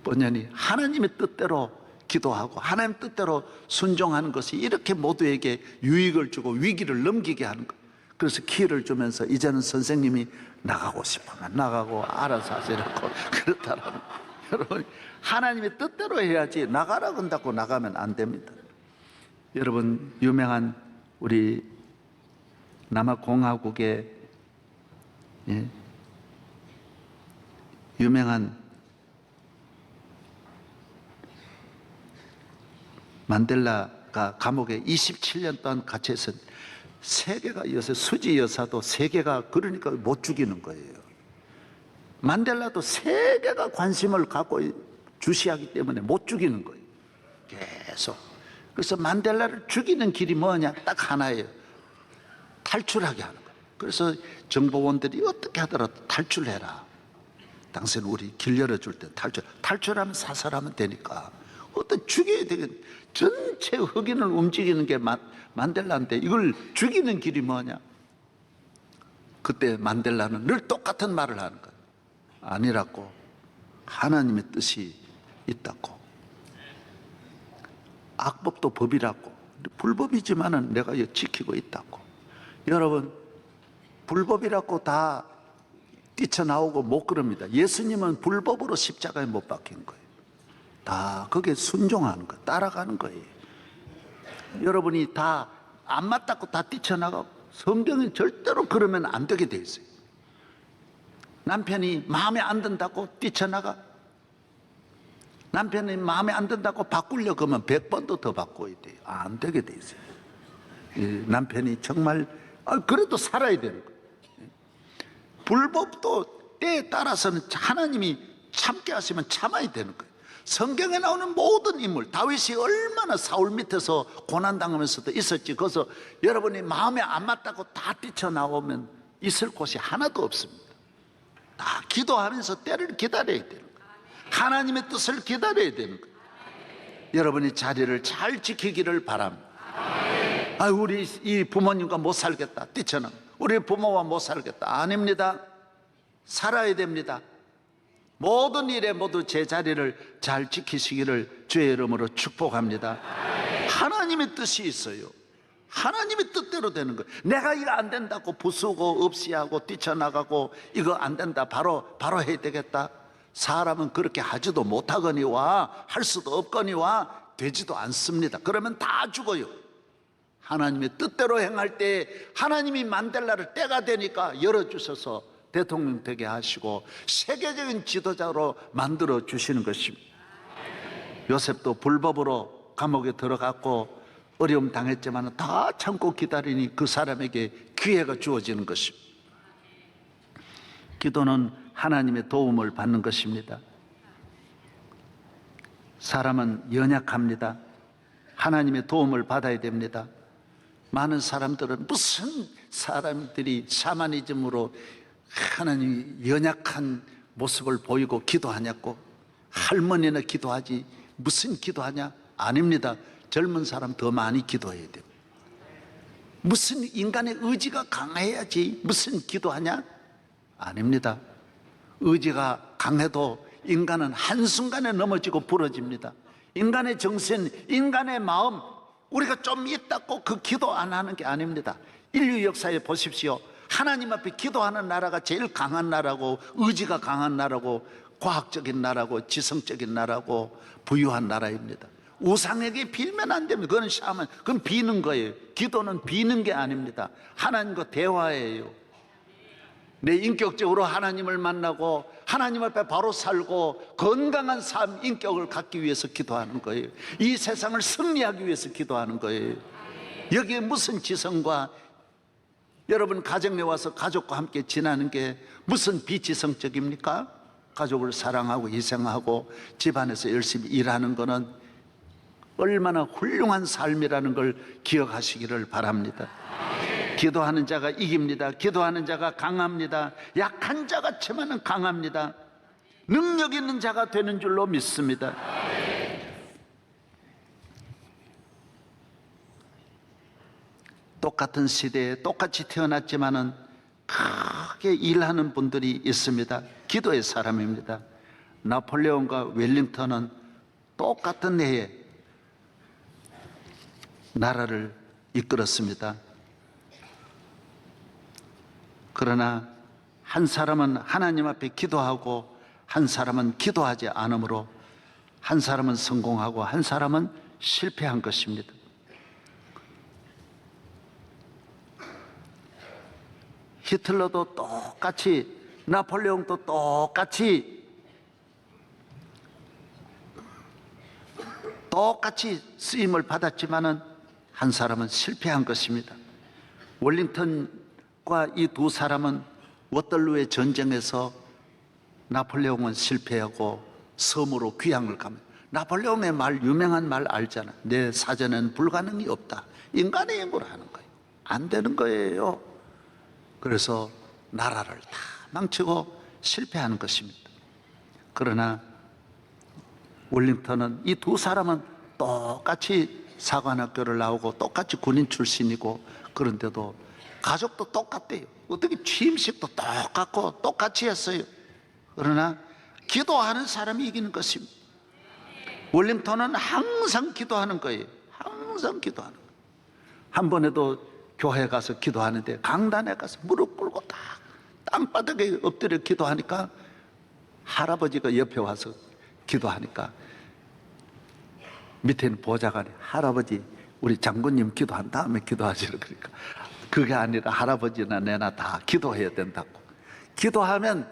번연이 하나님의 뜻대로 기도하고 하나님 뜻대로 순종하는 것이 이렇게 모두에게 유익을 주고 위기를 넘기게 하는 거예요. 그래서 기회를 주면서 이제는 선생님이 나가고 싶으면 나가고 알아서 하시라고 그렇다라면, 여러분, 하나님의 뜻대로 해야지 나가라 그런다고 나가면 안 됩니다. 여러분, 유명한 우리 남아공화국의 유명한 만델라가 감옥에 27년 동안 갇혀서 세계가 요새 수지 여사도 세계가 그러니까 못 죽이는 거예요. 만델라도 세계가 관심을 갖고 주시하기 때문에 못 죽이는 거예요. 계속. 그래서 만델라를 죽이는 길이 뭐냐? 딱 하나예요. 탈출하게 하는 거예요. 그래서 정보원들이 어떻게 하더라도 탈출해라. 당신 우리 길 열어줄 때 탈출하면 사살하면 되니까 어떤 죽여야 되겠. 전체 흑인을 움직이는 게 만델라인데 이걸 죽이는 길이 뭐냐? 그때 만델라는 늘 똑같은 말을 하는 거예요. 아니라고, 하나님의 뜻이 있다고. 악법도 법이라고. 불법이지만은 내가 지키고 있다고. 여러분, 불법이라고 다 뛰쳐나오고 못 그럽니다. 예수님은 불법으로 십자가에 못 박힌 거예요. 다 그게 순종하는 거예요. 따라가는 거예요. 여러분이 다 안 맞다고 다 뛰쳐나가고, 성경이 절대로 그러면 안 되게 돼 있어요. 남편이 마음에 안 든다고 뛰쳐나가, 남편이 마음에 안 든다고 바꾸려고 하면 100번도 더 바꿔야 돼요. 안 되게 돼 있어요. 남편이 정말 그래도 살아야 되는 거예요. 불법도 때에 따라서는 하나님이 참게 하시면 참아야 되는 거예요. 성경에 나오는 모든 인물, 다윗이 얼마나 사울 밑에서 고난당하면서도 있었지. 거기서 여러분이 마음에 안 맞다고 다 뛰쳐나오면 있을 곳이 하나도 없습니다. 다 기도하면서 때를 기다려야 되는 거예요. 하나님의 뜻을 기다려야 되는 거예요. 여러분이 자리를 잘 지키기를 바랍니다. 우리 이 부모님과 못 살겠다, 뛰쳐나. 우리 부모와 못 살겠다. 아닙니다. 살아야 됩니다. 모든 일에 모두 제 자리를 잘 지키시기를 주의 이름으로 축복합니다. 하나님의 뜻이 있어요. 하나님의 뜻대로 되는 거예요. 내가 이거 안 된다고 부수고 없이하고 뛰쳐나가고 이거 안 된다 바로 해야 되겠다. 사람은 그렇게 하지도 못하거니와 할 수도 없거니와 되지도 않습니다. 그러면 다 죽어요. 하나님의 뜻대로 행할 때 하나님이 만델라를 때가 되니까 열어주셔서 대통령 되게 하시고 세계적인 지도자로 만들어 주시는 것입니다. 요셉도 불법으로 감옥에 들어갔고 어려움 당했지만 다 참고 기다리니 그 사람에게 기회가 주어지는 것입니다. 기도는 하나님의 도움을 받는 것입니다. 사람은 연약합니다. 하나님의 도움을 받아야 됩니다. 많은 사람들은 무슨 사람들이 샤머니즘으로 하나님 연약한 모습을 보이고 기도하냐고. 할머니나 기도하지 무슨 기도하냐? 아닙니다. 젊은 사람 더 많이 기도해야 돼요. 무슨 인간의 의지가 강해야지 무슨 기도하냐? 아닙니다. 의지가 강해도 인간은 한순간에 넘어지고 부러집니다. 인간의 정신, 인간의 마음, 우리가 좀 있다고 그 기도 안 하는 게 아닙니다. 인류 역사에 보십시오. 하나님 앞에 기도하는 나라가 제일 강한 나라고, 의지가 강한 나라고, 과학적인 나라고, 지성적인 나라고, 부유한 나라입니다. 우상에게 빌면 안 됩니다. 그건 샤먼, 그건 비는 거예요. 기도는 비는 게 아닙니다. 하나님과 대화예요. 내 인격적으로 하나님을 만나고 하나님 앞에 바로 살고 건강한 삶, 인격을 갖기 위해서 기도하는 거예요. 이 세상을 승리하기 위해서 기도하는 거예요. 여기에 무슨 지성과 여러분 가정에 와서 가족과 함께 지나는 게 무슨 비지성적입니까? 가족을 사랑하고 희생하고 집안에서 열심히 일하는 거는 얼마나 훌륭한 삶이라는 걸 기억하시기를 바랍니다. 기도하는 자가 이깁니다. 기도하는 자가 강합니다. 약한 자가 치면은 강합니다. 능력 있는 자가 되는 줄로 믿습니다. 똑같은 시대에 똑같이 태어났지만은 크게 일하는 분들이 있습니다. 기도의 사람입니다. 나폴레옹과 웰링턴은 똑같은 해에 나라를 이끌었습니다. 그러나 한 사람은 하나님 앞에 기도하고 한 사람은 기도하지 않으므로 한 사람은 성공하고 한 사람은 실패한 것입니다. 히틀러도 똑같이, 나폴레옹도 똑같이 쓰임을 받았지만은 한 사람은 실패한 것입니다. 월링턴과 이 두 사람은 워털루의 전쟁에서 나폴레옹은 실패하고 섬으로 귀향을 갑니다. 나폴레옹의 말, 유명한 말 알잖아. 내 사전에는 불가능이 없다. 인간의 힘으로 하는 거예요. 안 되는 거예요. 그래서 나라를 다 망치고 실패하는 것입니다. 그러나 월링턴은, 이 두 사람은 똑같이 사관학교를 나오고 똑같이 군인 출신이고, 그런데도 가족도 똑같대요. 어떻게 취임식도 똑같고 똑같이 했어요. 그러나 기도하는 사람이 이기는 것입니다. 월링턴은 항상 기도하는 거예요. 항상 기도하는 거예요. 한 번에도 교회에 가서 기도하는데 강단에 가서 무릎 꿇고 딱 땅바닥에 엎드려 기도하니까 할아버지가 옆에 와서 기도하니까 밑에는 보좌관이, 할아버지 우리 장군님 기도한 다음에 기도하시라. 그러니까 그게 아니라 할아버지나 내나 다 기도해야 된다고. 기도하면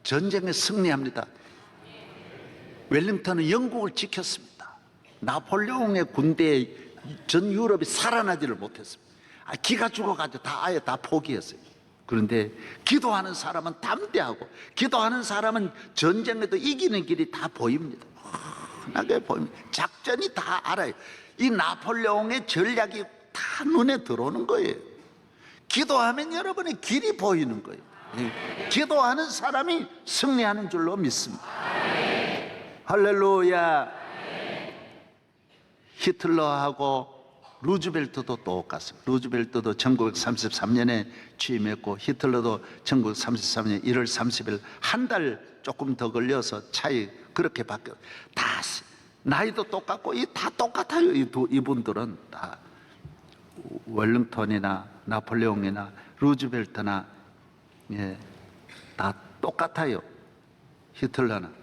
전쟁에 승리합니다. 웰링턴은 영국을 지켰습니다. 나폴레옹의 군대에 전 유럽이 살아나지를 못했습니다. 기가 죽어가지고 아예 다 포기했어요. 그런데 기도하는 사람은 담대하고, 기도하는 사람은 전쟁에도 이기는 길이 다 보입니다. 환하게 보입니다. 작전이 다 알아요. 이 나폴레옹의 전략이 다 눈에 들어오는 거예요. 기도하면 여러분의 길이 보이는 거예요. 기도하는 사람이 승리하는 줄로 믿습니다. 할렐루야. 히틀러하고 루즈벨트도 똑같습니다. 루즈벨트도 1933년에 취임했고 히틀러도 1933년 1월 30일 한 달 조금 더 걸려서 차이 그렇게 바뀌어. 다 나이도 똑같고 다 똑같아요. 이분들은 다 웰링턴이나 나폴레옹이나 루즈벨트나 다 똑같아요. 히틀러는.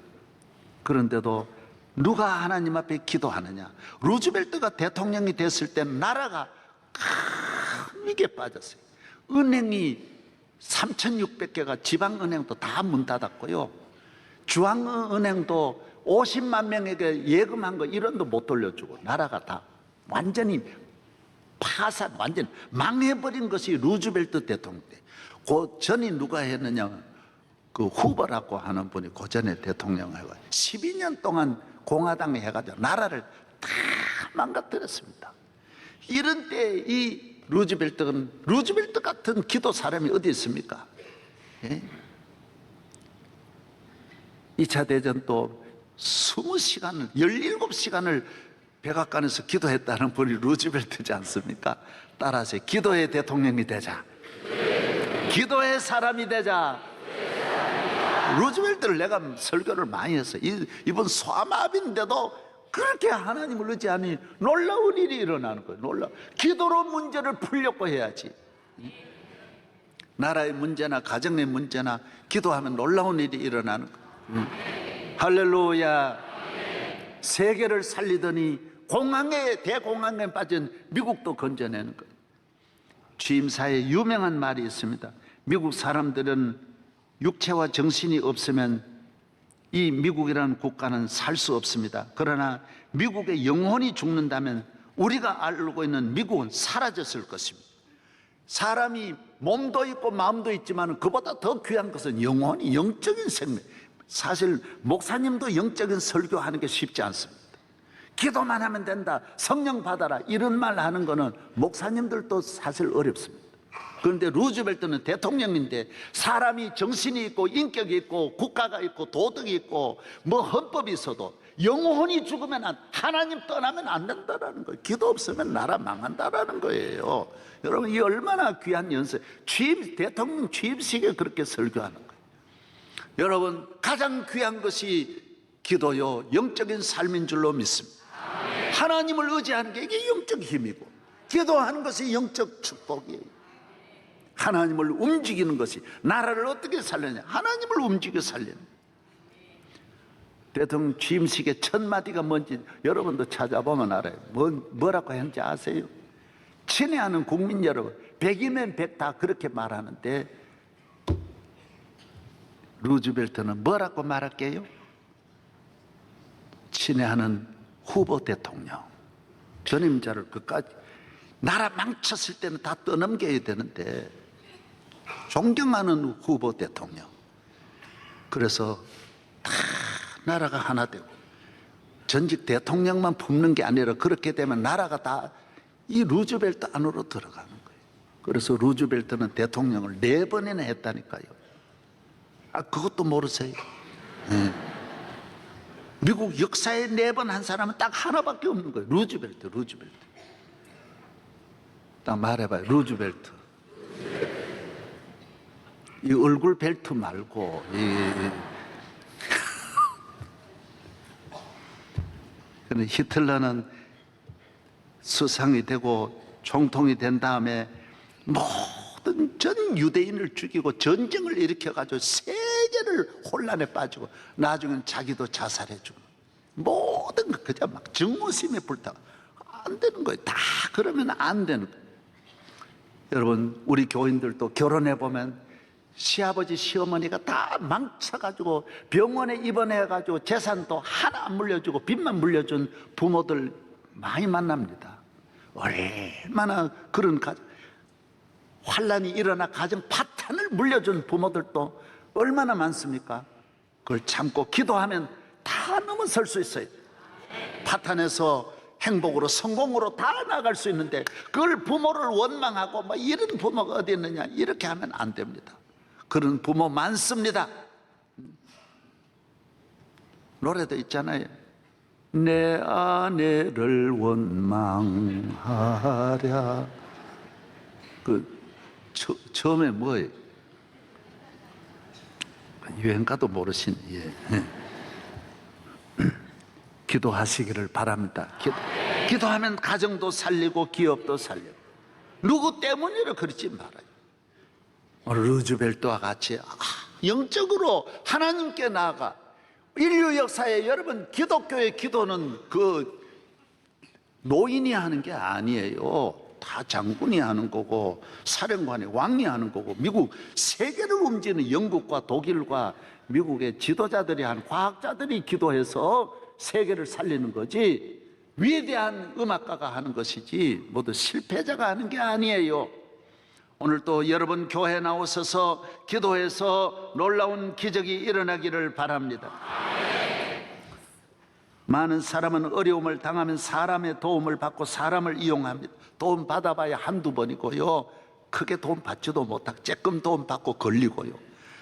그런데도 누가 하나님 앞에 기도하느냐? 루즈벨트가 대통령이 됐을 때 나라가 큰 위기에 빠졌어요. 은행이 3,600개가 지방은행도 다 문 닫았고요. 중앙은행도 50만 명에게 예금한 거 1원도 못 돌려주고 나라가 다 완전히 파산, 완전 망해버린 것이 루즈벨트 대통령 때. 그 전이 누가 했느냐? 그 후보라고 하는 분이 그 전에 대통령을 해가지고 12년 동안 공화당이 해가지고 나라를 다 망가뜨렸습니다. 이런 때 이 루즈벨트 같은 기도 사람이 어디 있습니까? 예? 2차 대전 또 20시간을 17시간을 백악관에서 기도했다는 분이 루즈벨트지 않습니까? 따라서 기도의 대통령이 되자, 기도의 사람이 되자. 루즈벨트를 내가 설교를 많이 했어요. 이번 소아마비인데도 그렇게 하나님을 의지하니 놀라운 일이 일어나는 거예요. 기도로 문제를 풀려고 해야지. 나라의 문제나 가정의 문제나 기도하면 놀라운 일이 일어나는 거예요. 할렐루야. 세계를 살리더니 대공황에 빠진 미국도 건져내는 거예요. 취임사에 유명한 말이 있습니다. 미국 사람들은 육체와 정신이 없으면 이 미국이라는 국가는 살 수 없습니다. 그러나 미국의 영혼이 죽는다면 우리가 알고 있는 미국은 사라졌을 것입니다. 사람이 몸도 있고 마음도 있지만 그보다 더 귀한 것은 영혼이, 영적인 생명. 사실 목사님도 영적인 설교하는 게 쉽지 않습니다. 기도만 하면 된다, 성령 받아라, 이런 말 하는 거는 목사님들도 사실 어렵습니다. 그런데 루즈벨트는 대통령인데 사람이 정신이 있고 인격이 있고 국가가 있고 도덕이 있고 뭐 헌법이 있어도 영혼이 죽으면 하나님 떠나면 안 된다라는 거예요. 기도 없으면 나라 망한다라는 거예요. 여러분, 이 얼마나 귀한 연세. 대통령 취임식에 그렇게 설교하는 거예요. 여러분, 가장 귀한 것이 기도요, 영적인 삶인 줄로 믿습니다. 하나님을 의지하는 게 이게 영적 힘이고, 기도하는 것이 영적 축복이에요. 하나님을 움직이는 것이, 나라를 어떻게 살려냐? 하나님을 움직여 살리는. 대통령 취임식의 첫 마디가 뭔지 여러분도 찾아보면 알아요. 뭐라고 했는지 아세요? 친애하는 국민 여러분, 100이면 100 다 그렇게 말하는데 루즈벨트는 뭐라고 말할게요? 친애하는 후보 대통령, 전임자를 끝까지. 나라 망쳤을 때는 다 떠넘겨야 되는데 존경하는 후보 대통령. 그래서 다 나라가 하나 되고 전직 대통령만 품는 게 아니라 그렇게 되면 나라가 다 이 루즈벨트 안으로 들어가는 거예요. 그래서 루즈벨트는 대통령을 4번이나 했다니까요. 그것도 모르세요? 네. 미국 역사에 4번 한 사람은 딱 하나밖에 없는 거예요. 루즈벨트. 딱 말해봐요. 루즈벨트. 이 얼굴 벨트 말고 근데 히틀러는 수상이 되고 총통이 된 다음에 모든 전 유대인을 죽이고 전쟁을 일으켜가지고 세계를 혼란에 빠지고 나중엔 자기도 자살해주고 모든 거 그냥 막 증오심에 불타고 안 되는 거예요. 다 그러면 안 되는 거예요. 여러분, 우리 교인들도 결혼해보면 시아버지 시어머니가 다 망쳐가지고 병원에 입원해가지고 재산도 하나 안 물려주고 빚만 물려준 부모들 많이 만납니다. 얼마나 그런 환란이 일어나 가정 파탄을 물려준 부모들도 얼마나 많습니까? 그걸 참고 기도하면 다 넘어설 수 있어요. 파탄에서 행복으로 성공으로 다 나갈 수 있는데 그걸 부모를 원망하고 뭐 이런 부모가 어디 있느냐 이렇게 하면 안 됩니다. 그런 부모 많습니다. 노래도 있잖아요. 내 아내를 원망하랴. 처음에 뭐예요? 유행가도 모르신, 예. 기도하시기를 바랍니다. 기도하면 가정도 살리고 기업도 살리고. 누구 때문이라 그러지 말아요. 오늘 루즈벨트와 같이 영적으로 하나님께 나아가. 인류 역사에 여러분, 기독교의 기도는 그 노인이 하는 게 아니에요. 다 장군이 하는 거고 사령관이, 왕이 하는 거고, 미국 세계를 움직이는 영국과 독일과 미국의 지도자들이 한 과학자들이 기도해서 세계를 살리는 거지, 위대한 음악가가 하는 것이지 모두 실패자가 하는 게 아니에요. 오늘 또 여러분 교회 나오셔서 기도해서 놀라운 기적이 일어나기를 바랍니다. 많은 사람은 어려움을 당하면 사람의 도움을 받고 사람을 이용합니다. 도움 받아봐야 한두 번이고요, 크게 도움 받지도 못하고 조금 도움 받고 걸리고요,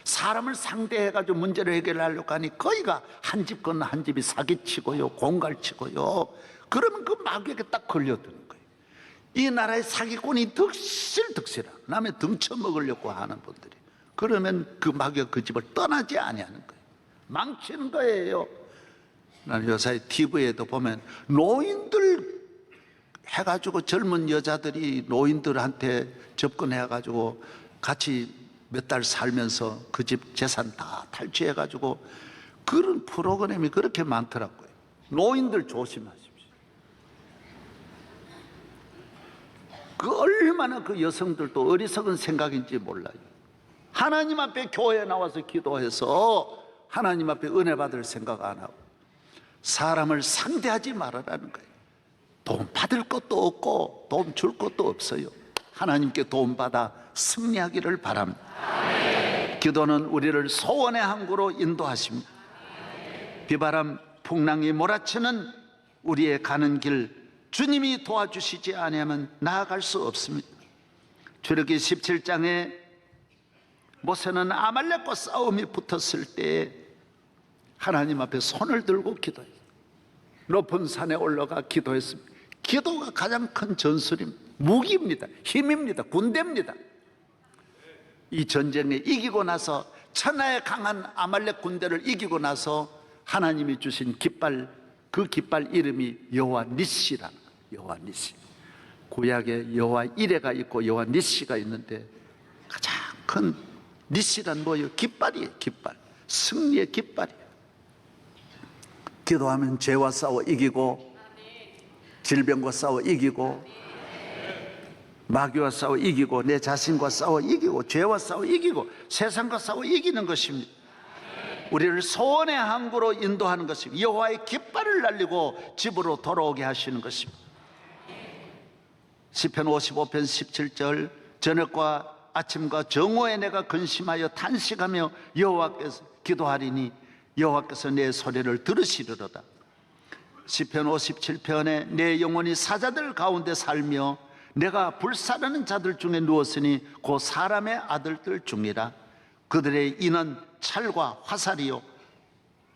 사람을 상대해가지고 문제를 해결하려고 하니 거기가 한 집 건너 한 집이 사기치고요, 공갈치고요. 그러면 그 마귀에게 딱 걸려드는 거예요. 이 나라의 사기꾼이 득실득실하 남의 등쳐먹으려고 하는 분들이, 그러면 그 마귀가 그 집을 떠나지 아니하는 거예요. 망치는 거예요. 나는 요새 TV에도 보면 노인들 해가지고, 젊은 여자들이 노인들한테 접근해가지고 같이 몇 달 살면서 그 집 재산 다 탈취해가지고, 그런 프로그램이 그렇게 많더라고요. 노인들 조심하십시오. 그 얼마나 그 여성들도 어리석은 생각인지 몰라요. 하나님 앞에 교회에 나와서 기도해서 하나님 앞에 은혜 받을 생각 안 하고 사람을 상대하지 말아라는 거예요. 도움 받을 것도 없고 도움 줄 것도 없어요. 하나님께 도움 받아 승리하기를 바랍니다. 기도는 우리를 소원의 항구로 인도하십니다. 비바람 풍랑이 몰아치는 우리의 가는 길, 주님이 도와주시지 아니하면 나아갈 수 없습니다. 출애굽기 17장에 모세는 아말렉과 싸움이 붙었을 때 하나님 앞에 손을 들고 기도했어요. 높은 산에 올라가 기도했습니다. 기도가 가장 큰 전술입니다. 무기입니다. 힘입니다. 군대입니다. 이 전쟁에 이기고 나서, 천하의 강한 아말렉 군대를 이기고 나서 하나님이 주신 깃발, 그 깃발 이름이 여호와 니시라는 거예요. 여호와 니시. 구약에 여호와 이레가 있고 여호와 니시가 있는데, 가장 큰 니시란 뭐예요? 깃발이에요. 깃발. 승리의 깃발이에요. 기도하면 죄와 싸워 이기고, 질병과 싸워 이기고, 마귀와 싸워 이기고, 내 자신과 싸워 이기고, 죄와 싸워 이기고, 세상과 싸워 이기는 것입니다. 우리를 소원의 항구로 인도하는 것입니다. 여호와의 깃발을 날리고 집으로 돌아오게 하시는 것입니다. 시편 55편 17절, 저녁과 아침과 정오에 내가 근심하여 탄식하며 여호와께서 기도하리니 여호와께서 내 소리를 들으시리로다. 시편 57편에 내 영혼이 사자들 가운데 살며 내가 불사르는 자들 중에 누웠으니 곧 사람의 아들들 중이라. 그들의 이는 찰과 화살이요,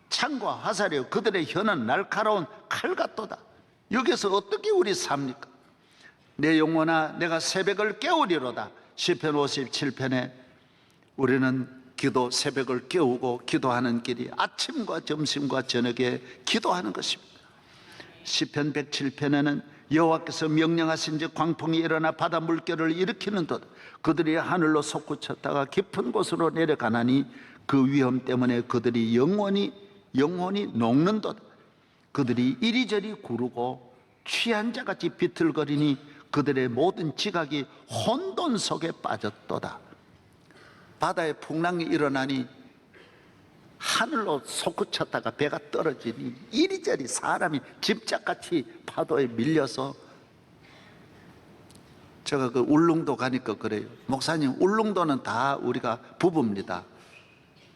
창과 화살이요, 그들의 혀는 날카로운 칼 같도다. 여기서 어떻게 우리 삽니까? 내 영혼아 내가 새벽을 깨우리로다. 시편 57편에 우리는 새벽을 깨우고 기도하는 길이 아침과 점심과 저녁에 기도하는 것입니다. 시편 107편에는 여호와께서 명령하신즉 광풍이 일어나 바다 물결을 일으키는 듯 그들이 하늘로 솟구쳤다가 깊은 곳으로 내려가나니 그 위험 때문에 그들이 영원히 녹는 듯 그들이 이리저리 구르고 취한 자같이 비틀거리니 그들의 모든 지각이 혼돈 속에 빠졌도다. 바다에 풍랑이 일어나니 하늘로 솟구쳤다가 배가 떨어지니 이리저리 사람이 집착같이 파도에 밀려서, 제가 그 울릉도 가니까 그래요. 목사님, 울릉도는 다 우리가 부부입니다.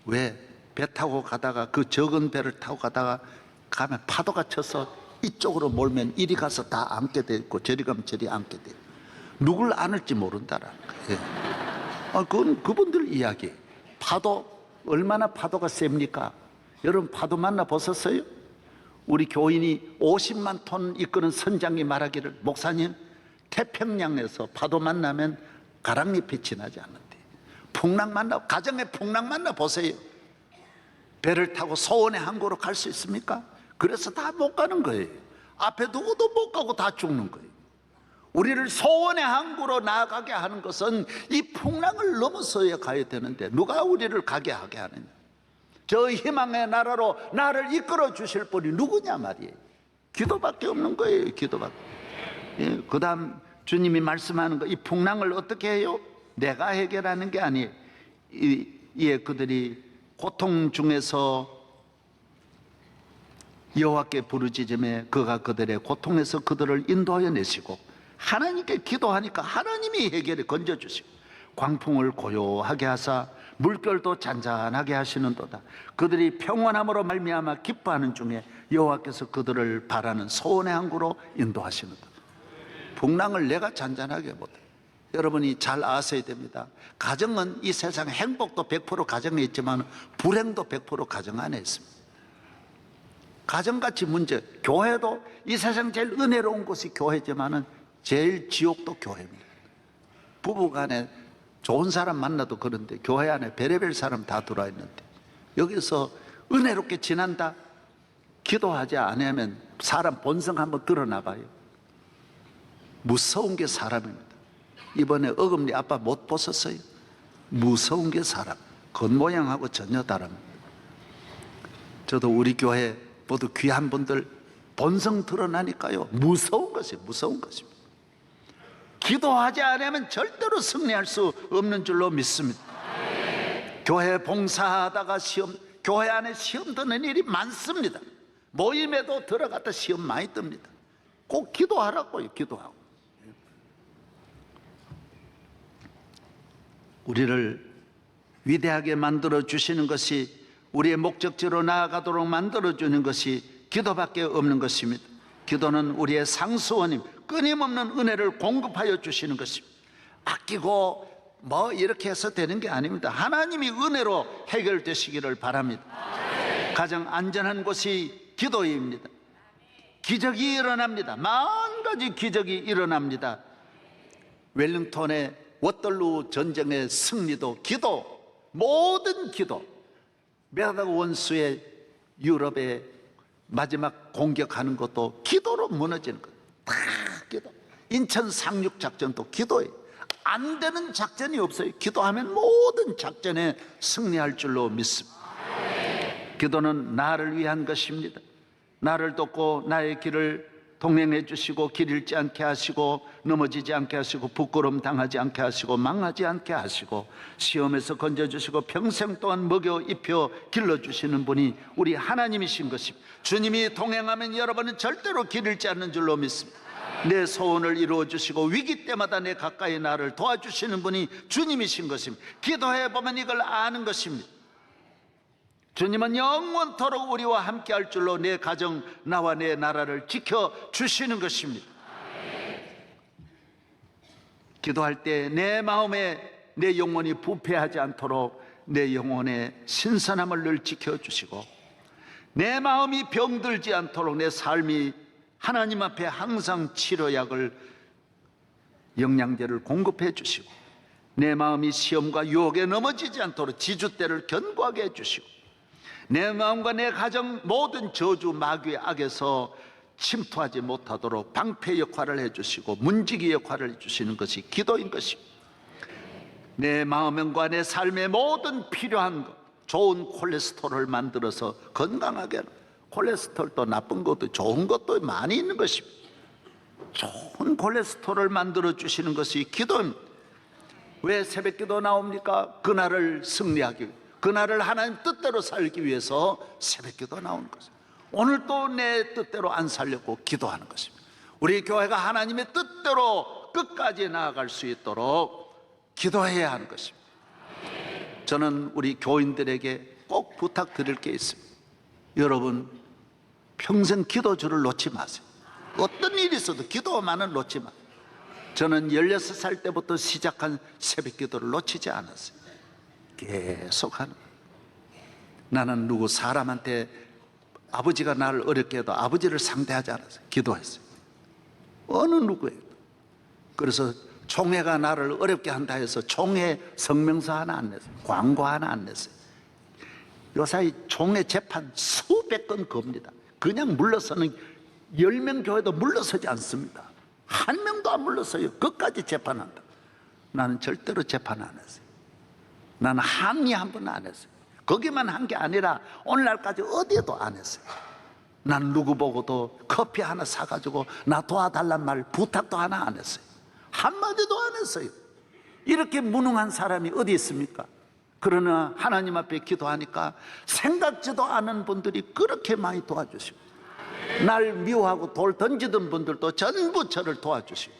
왜? 배 타고 가다가, 그 적은 배를 타고 가다가 가면 파도가 쳐서 이쪽으로 몰면 이리 가서 다 앉게 돼 있고 저리 가면 저리 앉게 돼. 누굴 안을지 모른다라는 거예요. 그건 그분들 이야기. 파도, 얼마나 파도가 셉니까? 여러분 파도 만나 보셨어요? 우리 교인이 50만 톤 이끄는 선장이 말하기를, 목사님, 태평양에서 파도 만나면 가랑잎이 지나지 않는데 풍랑 만나, 가정의 풍랑 만나 보세요. 배를 타고 소원의 항구로 갈 수 있습니까? 그래서 다 못 가는 거예요. 앞에 누구도 못 가고 다 죽는 거예요. 우리를 소원의 항구로 나아가게 하는 것은 이 풍랑을 넘어서야 가야 되는데 누가 우리를 가게 하게 하느냐? 저 희망의 나라로 나를 이끌어 주실 분이 누구냐 말이에요. 기도밖에 없는 거예요. 기도밖에. 예, 그 다음 주님이 말씀하는 거, 이 풍랑을 어떻게 해요? 내가 해결하는 게 아니에요. 이에 그들이 고통 중에서 여호와께 부르짖음에 그가 그들의 고통에서 그들을 인도하여 내시고, 하나님께 기도하니까 하나님이 해결해 건져주시고, 광풍을 고요하게 하사 물결도 잔잔하게 하시는도다. 그들이 평안함으로 말미암아 기뻐하는 중에 여호와께서 그들을 바라는 소원의 항구로 인도하시는도다. 풍랑을 내가 잔잔하게 못해. 여러분이 잘 아셔야 됩니다. 가정은 이 세상 행복도 100% 가정에 있지만 불행도 100% 가정 안에 있습니다. 가정같이 문제, 교회도 이 세상 제일 은혜로운 곳이 교회지만은 제일 지옥도 교회입니다. 부부간에 좋은 사람 만나도 그런데 교회 안에 별의별 사람 다 들어와 있는데 여기서 은혜롭게 지난다? 기도하지 않으면 사람 본성 한번 드러나봐요. 무서운 게 사람입니다. 이번에 어금니 아빠 못 보셨어요? 무서운 게 사람. 겉모양하고 전혀 다릅니다. 저도 우리 교회 모두 귀한 분들 본성 드러나니까요. 무서운 것이 무서운 것입니다. 기도하지 않으면 절대로 승리할 수 없는 줄로 믿습니다. 교회 봉사하다가 교회 안에 시험 드는 일이 많습니다. 모임에도 들어갔다 시험 많이 뜹니다. 꼭 기도하라고요. 기도하고. 우리를 위대하게 만들어 주시는 것이, 우리의 목적지로 나아가도록 만들어 주는 것이 기도밖에 없는 것입니다. 기도는 우리의 상수원임, 끊임없는 은혜를 공급하여 주시는 것입니다. 아끼고 뭐 이렇게 해서 되는 게 아닙니다. 하나님이 은혜로 해결되시기를 바랍니다. 가장 안전한 곳이 기도입니다. 기적이 일어납니다. 만 가지 기적이 일어납니다. 웰링턴의 워털루 전쟁의 승리도 기도, 모든 기도. 메가다그 원수의 유럽에 마지막 공격하는 것도 기도로 무너지는 것. 다 기도. 인천 상륙 작전도 기도예요. 안 되는 작전이 없어요. 기도하면 모든 작전에 승리할 줄로 믿습니다. 기도는 나를 위한 것입니다. 나를 돕고 나의 길을 동행해 주시고 길 잃지 않게 하시고 넘어지지 않게 하시고 부끄러움 당하지 않게 하시고 망하지 않게 하시고 시험에서 건져주시고 평생 동안 먹여 입혀 길러주시는 분이 우리 하나님이신 것입니다. 주님이 동행하면 여러분은 절대로 길 잃지 않는 줄로 믿습니다. 내 소원을 이루어 주시고 위기 때마다 내 가까이 나를 도와주시는 분이 주님이신 것입니다. 기도해 보면 이걸 아는 것입니다. 주님은 영원토록 우리와 함께 할 줄로 내 가정, 나와 내 나라를 지켜주시는 것입니다. 기도할 때 내 마음에 내 영혼이 부패하지 않도록 내 영혼의 신선함을 늘 지켜주시고, 내 마음이 병들지 않도록 내 삶이 하나님 앞에 항상 치료약을, 영양제를 공급해 주시고, 내 마음이 시험과 유혹에 넘어지지 않도록 지주대를 견고하게 해주시고, 내 마음과 내 가정 모든 저주 마귀의 악에서 침투하지 못하도록 방패 역할을 해주시고 문지기 역할을 해주시는 것이 기도인 것입니다. 내 마음과 내 삶의 모든 필요한 것, 좋은 콜레스테롤을 만들어서 건강하게 하는, 콜레스테롤도 나쁜 것도 좋은 것도 많이 있는 것입니다. 좋은 콜레스테롤을 만들어 주시는 것이 기도입니다. 왜 새벽기도 나옵니까? 그날을 승리하기 위해, 그날을 하나님 뜻대로 살기 위해서 새벽기도 나오는 것입니다. 오늘 또 내 뜻대로 안 살려고 기도하는 것입니다. 우리 교회가 하나님의 뜻대로 끝까지 나아갈 수 있도록 기도해야 하는 것입니다. 저는 우리 교인들에게 꼭 부탁드릴 게 있습니다. 여러분, 평생 기도줄을 놓지 마세요. 어떤 일이 있어도 기도만은 놓지 마세요. 저는 16살 때부터 시작한 새벽기도를 놓치지 않았어요. 계속 하는 거예요. 나는 누구 사람한테 아버지가 나를 어렵게 해도 아버지를 상대하지 않았어요. 기도했어요. 어느 누구예요. 그래서 총회가 나를 어렵게 한다 해서 총회 성명서 하나 안 냈어요. 광고 하나 안 냈어요. 요사이 총회 재판 수백 건 겁니다. 그냥 물러서는 10명 교회도 물러서지 않습니다. 한 명도 안 물러서요. 끝까지 재판한다. 나는 절대로 재판 안 했어요. 나는 항의 한 번 안 했어요. 거기만 한 게 아니라 오늘날까지 어디에도 안 했어요. 난 누구 보고도 커피 하나 사가지고 나 도와달란 말 부탁도 하나 안 했어요. 한마디도 안 했어요. 이렇게 무능한 사람이 어디 있습니까? 그러나 하나님 앞에 기도하니까 생각지도 않은 분들이 그렇게 많이 도와주시고, 날 미워하고 돌 던지던 분들도 전부 저를 도와주시고,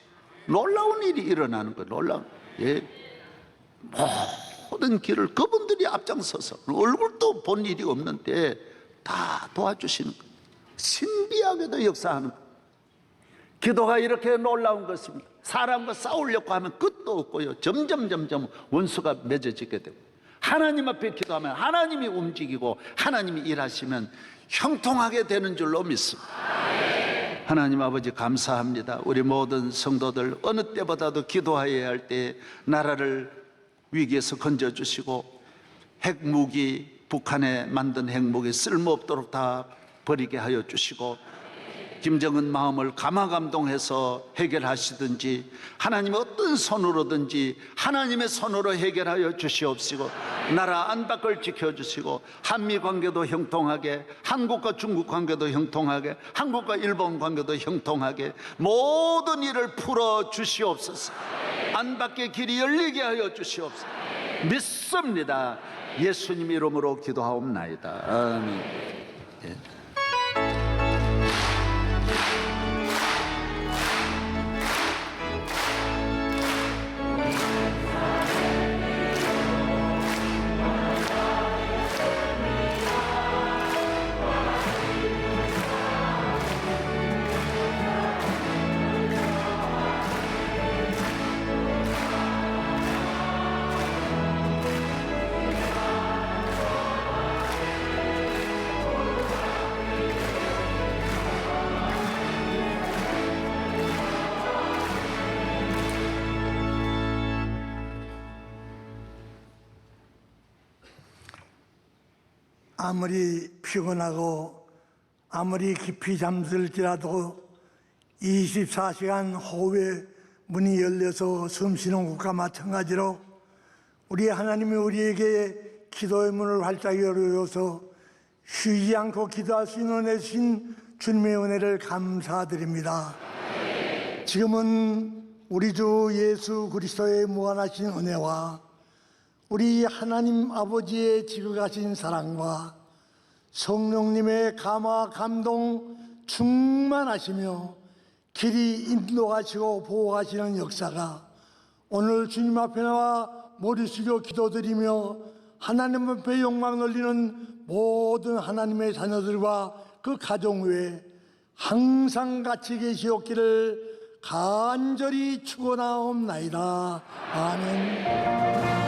놀라운 일이 일어나는 거예요. 놀라운. 예. 모든 길을 그분들이 앞장서서 얼굴도 본 일이 없는데 다 도와주시는 거예요. 신비하게도 역사하는 거예요. 기도가 이렇게 놀라운 것입니다. 사람과 싸우려고 하면 끝도 없고요. 점점 원수가 맺어지게 되고, 하나님 앞에 기도하면 하나님이 움직이고 하나님이 일하시면 형통하게 되는 줄로 믿습니다. 하나님 아버지 감사합니다. 우리 모든 성도들 어느 때보다도 기도해야 할 때 나라를 위기에서 건져주시고, 핵무기, 북한에 만든 핵무기 쓸모없도록 다 버리게 하여 주시고, 김정은 마음을 감화감동해서 해결하시든지 하나님의 어떤 손으로든지 하나님의 손으로 해결하여 주시옵시고, 나라 안팎을 지켜주시고, 한미관계도 형통하게, 한국과 중국 관계도 형통하게, 한국과 일본 관계도 형통하게 모든 일을 풀어 주시옵소서. 안팎의 길이 열리게 하여 주시옵소서. 믿습니다. 예수님 이름으로 기도하옵나이다. 아멘. 예. 아무리 피곤하고 아무리 깊이 잠들지라도 24시간 호흡의 문이 열려서 숨쉬는 것과 마찬가지로 우리 하나님이 우리에게 기도의 문을 활짝 열어서 쉬지 않고 기도할 수 있는 은혜 주신 주님의 은혜를 감사드립니다. 지금은 우리 주 예수 그리스도의 무한하신 은혜와 우리 하나님 아버지의 지극하신 사랑과 성령님의 감화 감동 충만하시며 길이 인도하시고 보호하시는 역사가 오늘 주님 앞에 나와 머리 숙여 기도드리며 하나님 앞에 영광 돌리는 모든 하나님의 자녀들과 그 가정 외에 항상 같이 계시옵기를 간절히 축원하옵나이다. 아멘.